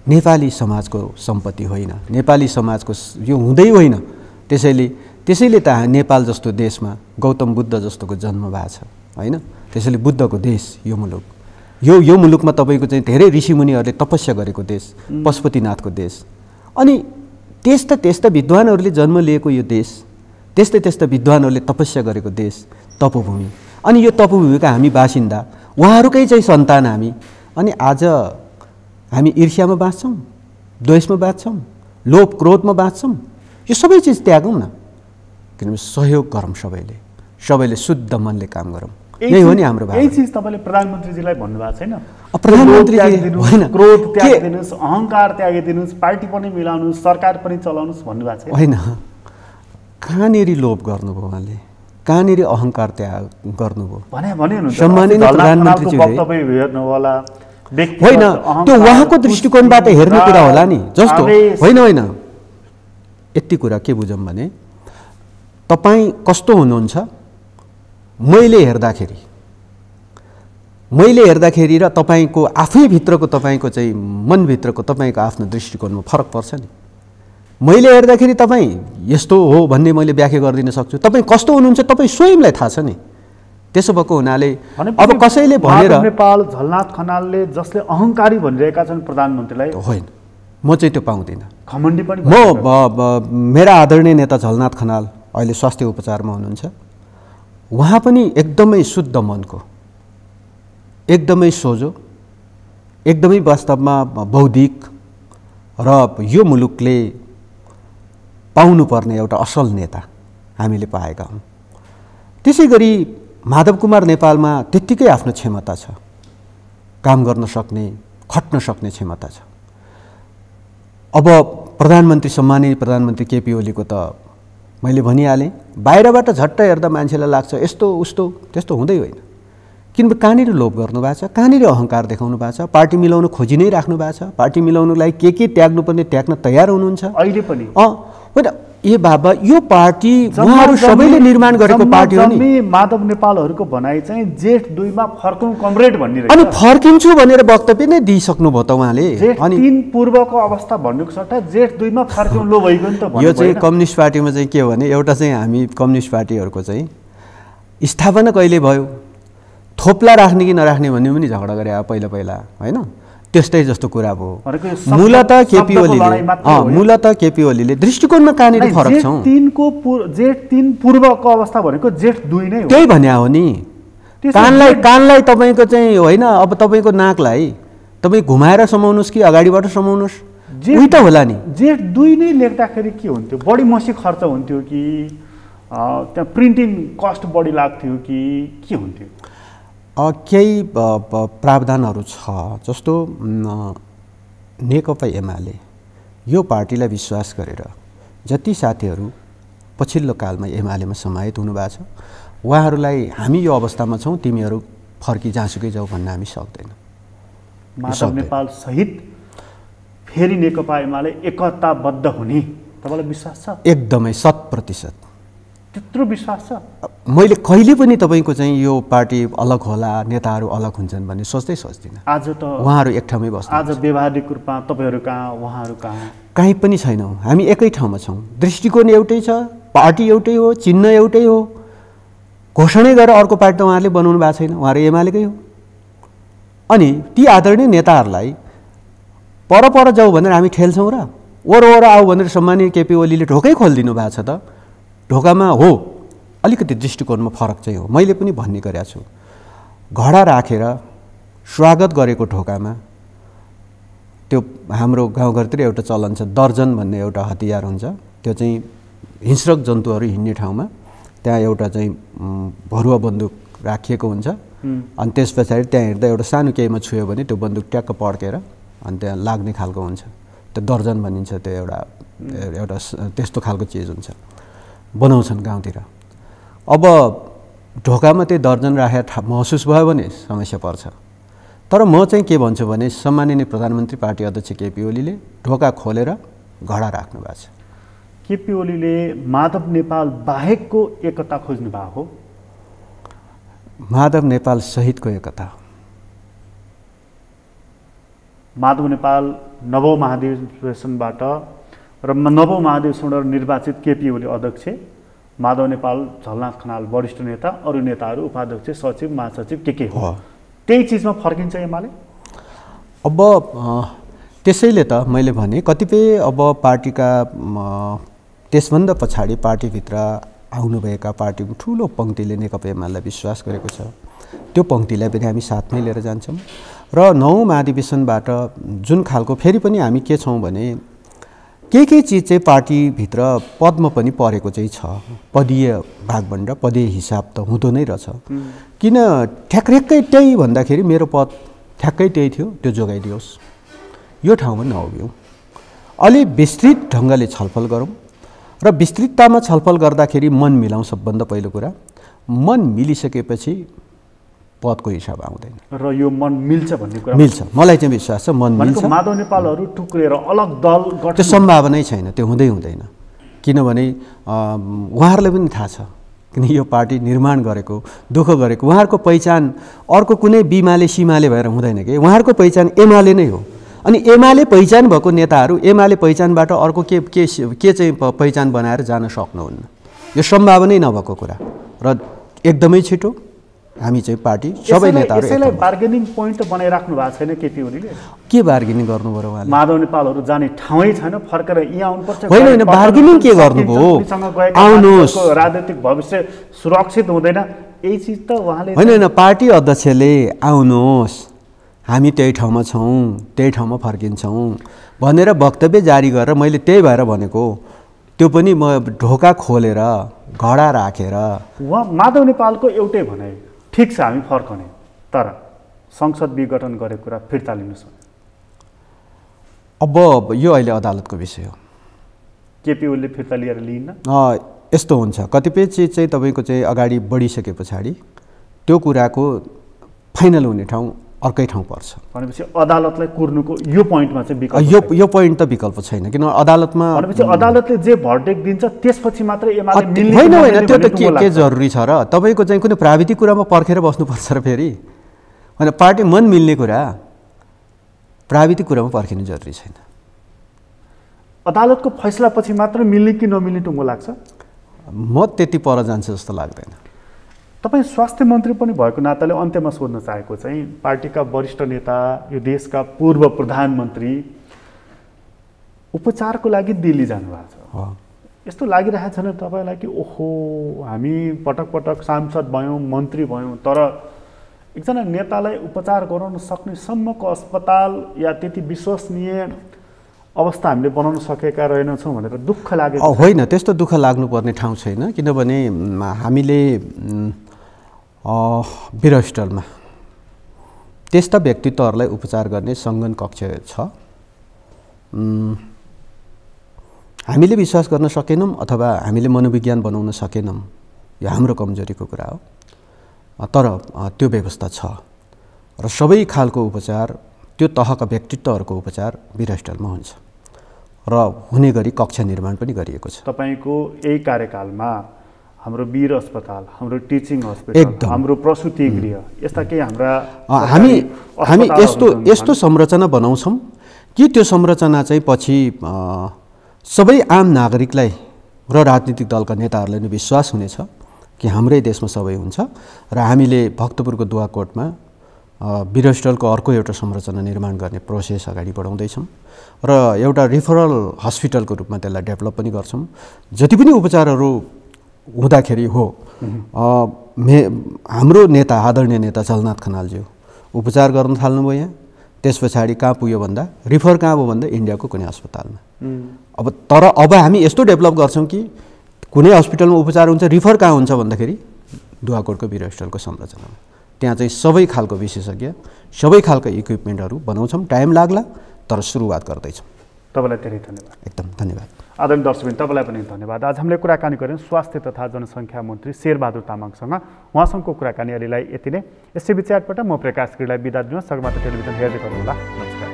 नेपाली समाजको सम्पत्ति होइन, नेपाली समाजको यो हुँदै होइन। त्यसैले त नेपाल जस्तो देशमा गौतम बुद्ध जस्तोको जन्म भएको छ होइन। त्यसैले बुद्धको देश यो मुलुक, यो मुलुकमा तपाईँको चाहिँ धेरै ऋषिमुनिहरूले तपस्या गरेको देश, पशुपतिनाथको देश। अनि त्यस्ता विद्वानहरूले जन्म लिएको यो देश, त्यस्ता विद्वानहरूले तपस्या गरेको देश, तपोभूमि। अनि यो तपोभूमिका हामी बासिन्दा, उहाँहरूकै चाहिँ सन्तान हामी। अनि आज हामी ईर्ष्यामा बाँच्छौँ, द्वेषमा बाँच्छौँ, लोभ क्रोधमा बाँच्छौँ। यो सबै चिज त्यागौँ न, किनभने सहयोग गरौँ। सबैले शुद्ध मनले काम गरौँ। यही हो नि हाम्रो भाव। यही चिज तपाईँले प्रधानमन्त्रीजीलाई भन्नुभएको छैन? प्रधानमन्त्रीजी होइन, क्रोध त्यागिदिनुहोस्, अहङ्कार त्यागिदिनुहोस्, पार्टी पनि मिलाउनुहोस्, सरकार पनि चलाउनुहोस् भन्नुभएको छैन? होइन, कहाँनिर लोभ गर्नुभयो उहाँले, कहाँनिर अहङ्कार त्याग गर्नुभयो? सम्माननीय प्रधानमन्त्रीज्यूले हेर्नु होला होइन, त्यो उहाँको दृष्टिकोणबाट हेर्ने कुरा होला नि। जस्तो होइन, यति कुरा के बुझौँ भने तपाईँ कस्तो हुनुहुन्छ मैले हेर्दाखेरि र तपाईँको आफै भित्रको तपाईँको चाहिँ मनभित्रको तपाईँको आफ्नो दृष्टिकोणमा फरक पर्छ नि। मैले हेर्दाखेरि तपाईँ यस्तो हो भन्ने मैले व्याख्या गरिदिन सक्छु। तपाईँ कस्तो हुनुहुन्छ तपाईँ स्वयंलाई थाहा छ नि। त्यसो भएको हुनाले अब कसैले भनेर नेपाल झलनाथ खनालले जसले अहङ्कारी भनिरहेका छन् प्रधानमन्त्रीलाई, होइन, म चाहिँ त्यो पाउँदिनँ। खमण्डी पनि मेरा आदरणीय नेता झलनाथ खनाल अहिले स्वास्थ्य उपचारमा हुनुहुन्छ। उहाँ पनि एकदमै शुद्ध मनको, एकदमै सोझो, एकदमै वास्तवमा बौद्धिक र यो मुलुकले पाउनुपर्ने एउटा असल नेता हामीले पाएका हौँ। त्यसै गरी माधव कुमार नेपालमा त्यत्तिकै आफ्नो क्षमता छ, काम गर्न सक्ने, खट्न सक्ने क्षमता छ। अब सम्माननीय प्रधानमन्त्री केपी ओलीको त मैले भनिहालेँ, बाहिरबाट झट्ट हेर्दा मान्छेलाई लाग्छ यस्तो उस्तो, त्यस्तो हुँदै होइन। किनभने कहाँनिर लोभ गर्नुभएको छ, कहाँनिर अहङ्कार देखाउनु भएको छ, पार्टी मिलाउन खोजि नै राख्नु भएको छ। पार्टी मिलाउनुलाई के त्याग्नुपर्ने त्याग्न तयार हुनुहुन्छ अहिले पनि। होइन, ए बाबा, यो पार्टी उहाँहरू सबैले निर्माण गरेको पार्टी हो नि। माधव नेपालहरूको भनाइ चाहिँ जेठ 2 मा फर्कौँ कमरेड भन्ने रहेछ। अनि फर्किन्छु भनेर वक्तव्य नै दिइसक्नु भयो त उहाँले। अनि 3 पूर्वको अवस्था भन्नुको सट्टा जेठ 2 मा फर्कौँ लो भइगयो नि त। यो चाहिँ कम्युनिस्ट पार्टीमा चाहिँ के हो भने, एउटा चाहिँ हामी कम्युनिस्ट पार्टीहरूको चाहिँ स्थापना कहिले भयो, थोप्ला राख्ने कि नराख्ने भन्ने पनि झगडा गरे पहिला होइन। त्यस्तै जस्तो कुरा भयो। मूलत केपी ओलीले दृष्टिकोणमा कहाँनिर फरक छ। जेठ 3 पूर्वको अवस्था भनेको जेठ 2 नै हो। त्यही भन्या हो नि। कानलाई तपाईँको चाहिँ होइन, अब तपाईँको नाकलाई तपाईँ घुमाएर समाउनुहोस् कि अगाडिबाट समाउनुहोस्, उही त होला नि। जेठ 2 नै लेख्दाखेरि के हुन्थ्यो? बढी मसी खर्च हुन्थ्यो कि त्यहाँ प्रिन्टिङ कस्ट बढी लाग्थ्यो कि के हुन्थ्यो? केही प्रावधानहरू छ। जस्तो नेकपा एमाले यो पार्टीलाई विश्वास गरेर जति साथीहरू पछिल्लो कालमा एमालेमा समाहित हुनुभएको छ, उहाँहरूलाई हामी यो अवस्थामा छौँ, तिमीहरू फर्की जहाँसुकै जाऊ भन्न हामी सक्दैनौँ। माधव नेपाल सहित फेरि नेकपा एमाले एकताबद्ध हुने तपाईँलाई विश्वास छ? एकदमै 100%। त्यत्रो विश्वास छ? मैले कहिले पनि तपाईँको चाहिँ यो पार्टी अलग होला, नेताहरू अलग हुन्छन् भन्ने सोच्दिनँ। आज त उहाँहरू एक ठाउँमै बस्नु। आज व्यवहारिक रूपमा तपाईँहरू कहाँ, उहाँहरू कहाँ? कहीँ पनि छैनौँ, हामी एकै ठाउँमा छौँ। दृष्टिकोण एउटै छ, पार्टी एउटै हो, चिन्ह एउटै हो। घोषणै गरेर अर्को पार्टी त उहाँहरूले बनाउनु भएको छैन, उहाँहरू एमालेकै हो। अनि ती आदरणीय नेताहरूलाई पर जाऊ भनेर हामी ठेल्छौँ र ओर आऊ भनेर सम्मानीय केपी ओलीले ढोकै खोलिदिनु भएको छ त। ढोकामा हो अलिकति दृष्टिकोणमा फरक चाहिँ हो। मैले पनि भन्ने गरेको छु, घडा राखेर स्वागत गरेको ढोकामा त्यो हाम्रो गाउँघरतिर एउटा चलन छ, दर्जन भन्ने एउटा हतियार हुन्छ। त्यो चाहिँ हिंस्रक जन्तुहरू हिँड्ने ठाउँमा त्यहाँ एउटा चाहिँ भरुवा बन्दुक राखिएको हुन्छ। अनि त्यस पछाडि त्यहाँ हेर्दा एउटा सानो केहीमा छुयो भने त्यो बन्दुक ट्याक्क पड्केर अनि त्यहाँ लाग्ने खालको हुन्छ। त्यो दर्जन भनिन्छ, त्यो एउटा त्यस्तो खालको चिज हुन्छ, बनाउँछन् गाउँतिर। अब ढोकामा त्यो दर्जन राखेर महसुस भयो भने समस्या पर्छ। तर म चाहिँ के भन्छु भने सम्माननीय प्रधानमन्त्री पार्टी अध्यक्ष केपी ओलीले ढोका खोलेर घडा राख्नु भएको छ। केपी ओलीले माधव नेपाल बाहेकको एकता खोज्नु भएको हो। माधव नेपाल सहितको एकता। माधव नेपाल नवौं महाधिवेशनबाट र नवौं महाधिवेशनबाट निर्वाचित केपी ओली अध्यक्ष, माधव नेपाल झलनाथ खनाल वरिष्ठ नेता, अरू नेताहरू उपाध्यक्ष, सचिव, महासचिव के हो, त्यही चिजमा फर्किन्छ एमाले। अब त्यसैले त मैले भने कतिपय अब पार्टीका त्यसभन्दा पछाडि पार्टीभित्र आउनुभएका पार्टीको ठुलो पङ्क्तिले नेकपा एमालेलाई विश्वास गरेको छ। त्यो पङ्क्तिलाई पनि हामी साथमै लिएर जान्छौँ र नवौं महाधिवेशनबाट जुन खालको फेरि पनि हामी के छौँ भने के चिज चाहिँ पार्टीभित्र पदमा पनि परेको चाहिँ छ। पदीय भागभण्ड, पदीय हिसाब त हुँदो नै रहेछ। किन ठ्याक्कै त्यही भन्दाखेरि मेरो पद ठ्याक्कै त्यही थियो, त्यो जोगाइदियोस्, यो ठाउँमा नहोग्यौँ। अलि विस्तृत ढङ्गले छलफल गरौँ र विस्तृततामा छलफल गर्दाखेरि मन मिलाउँ। सबभन्दा पहिलो कुरा मन मिलिसकेपछि पदको हिसाब आउँदैन र यो मन मिल्छ भन्ने कुरा मिल्छ। मलाई चाहिँ विश्वास छ मन मिल्छ। माधव नेपालहरू टुक्रेर अलग दल गठन त्यो सम्भावनै छैन, त्यो हुँदैन। किनभने उहाँहरूलाई पनि थाहा छ, किन यो पार्टी निर्माण गरेको, दुःख गरेको, उहाँहरूको पहिचान अर्को कुनै बिमाले सिमाले भएर हुँदैन कि उहाँहरूको पहिचान एमाले नै हो। अनि एमाले पहिचान भएको नेताहरू एमाले पहिचानबाट अर्को के चाहिँ पहिचान बनाएर जान सक्नुहुन्न। यो सम्भावनै नभएको कुरा र एकदमै छिटो हामी चाहिँ पार्टी सबै नेताहरू यसैलाई बार्गेनिङ पोइन्ट बनाइराख्नु भएको छैन केपी ओलीले। के बार्गेनिङ गर्नुभयो उहाँले? माधव नेपालहरू जाने ठाउँै छैन, फर्केर यहाँ आउनुपर्छ। होइन बार्गेनिङ के गर्नुभयो? आउनुहोस्, राजनीतिक भविष्य सुरक्षित हुँदैन, यही चिज त उहाँले। होइन पार्टी अध्यक्षले आउनुहोस्, हामी त्यही ठाउँमा छौँ, त्यही ठाउँमा फर्किन्छौँ भनेर वक्तव्य जारी गरेर मैले त्यही भएर भनेको, त्यो पनि म ढोका खोलेर घडा राखेर। उहाँ माधव नेपालको एउटै भनाइ, ठिक छ हामी फर्कने, तर संसद विघटन गरेको कुरा फिर्ता लिनुहोस्। अब यो अहिले अदालतको विषय हो। केपी ओलीले फिर्ता लिएर लिन्न। यस्तो हुन्छ, कतिपय चिज चाहिँ तपाईँको चाहिँ अगाडि बढिसके पछाडि त्यो कुराको फाइनल हुने ठाउँ अर्कै ठाउँ पर्छ। भनेपछि अदालतलाई कुर्नुको यो पोइन्टमा चाहिँ विकल्प यो पोइन्ट त विकल्प छैन। किन अदालतमा भनेपछि अदालतले जे भर्डिक्ट दिन्छ त्यसपछि मात्र एमाले मिल्ने होइन त्यो त के जरुरी छ र? तपाईँको चाहिँ कुनै प्राविधिक कुरामा पर्खेर बस्नुपर्छ र फेरि होइन पार्टी मन मिल्ने कुरा प्राविधिक कुरामा पर्खिनु जरुरी छैन। अदालतको फैसलापछि मात्र मिल्ने कि नमिल्ने टुङ्गो लाग्छ? म त्यति पर जान्छ जस्तो लाग्दैन। तपाईँ स्वास्थ्य मन्त्री पनि भएको नाताले अन्त्यमा सोध्न चाहेको चाहिँ पार्टीका वरिष्ठ नेता, यो देशका पूर्व प्रधानमन्त्री उपचारको लागि दिल्ली जानुभएको छ। यस्तो लागिरहेको छैन तपाईँलाई कि ओहो हामी पटक पटक सांसद भयौँ, मन्त्री भयौँ, तर एकजना नेतालाई उपचार गराउन सक्ने सम्मको अस्पताल या त्यति विश्वसनीय अवस्था हामीले बनाउन सकेका रहेनछौँ भनेर दुःख लाग्यो? होइन, त्यस्तो दुःख लाग्नुपर्ने ठाउँ छैन। किनभने हामीले वीरहस्पिटलमा त्यस्ता व्यक्तित्वहरूलाई उपचार गर्ने सङ्गन कक्ष छ। हामीले विश्वास गर्न सकेनौँ अथवा हामीले मनोविज्ञान बनाउन सकेनौँ, यो हाम्रो कमजोरीको कुरा हो। तर त्यो व्यवस्था छ र सबै खालको उपचार, त्यो तहका व्यक्तित्वहरूको उपचार वीरहस्पिटलमा हुन्छ र हुने गरी कक्ष निर्माण पनि गरिएको छ। तपाईँको यही कार्यकालमा हाम्रो वीर अस्पताल, हाम्रो टिचिङ हस्पिटल, हाम्रो प्रसुति गृह, यस्ता केही हाम्रा हामी यस्तो संरचना बनाउँछौँ कि त्यो संरचना चाहिँ पछि सबै आम नागरिकलाई र राजनीतिक दलका नेताहरूलाई नै विश्वास हुनेछ कि हाम्रै देशमा सबै हुन्छ। र हामीले भक्तपुरको दुवाकोटमा वीरहस्पिटलको अर्को एउटा संरचना निर्माण गर्ने प्रोसेस अगाडि बढाउँदैछौँ र एउटा रिफरल हस्पिटलको रूपमा त्यसलाई डेभलप पनि गर्छौँ। जति पनि उपचारहरू हुँदाखेरि हो, हाम्रो नेता आदरणीय नेता झलनाथ खनालज्यू उपचार गर्न थाल्नुभयो यहाँ। त्यस पछाडि कहाँ पुग्यो भन्दा रिफर कहाँ भयो भन्दा इन्डियाको कुनै अस्पतालमा। अब हामी यस्तो डेभलप गर्छौँ कि कुनै हस्पिटलमा उपचार हुन्छ, रिफर कहाँ हुन्छ भन्दाखेरि दुवाकोटको वीरहस्पिटलको संरचनामा। त्यहाँ चाहिँ सबै खालको विशेषज्ञ, सबै खालको इक्विपमेन्टहरू बनाउँछौँ। टाइम लाग्ला तर सुरुवात गर्दैछौँ। तपाईँलाई धेरै धन्यवाद। एकदम धन्यवाद। आदरणीय दर्शकबिन, तपाईँलाई पनि धन्यवाद। आज हामीले कुराकानी गऱ्यौँ स्वास्थ्य तथा जनसङ्ख्या मन्त्री शेरबहादुर तामाङसँग। उहाँसँगको कुराकानी अहिलेलाई यति नै। एसटिभी च्याटबाट म प्रकाश गिरीलाई बिदा दिनुहोस्। सगरमाथा टेलिभिजन हेर्दै गर्नुहोला। नमस्कार।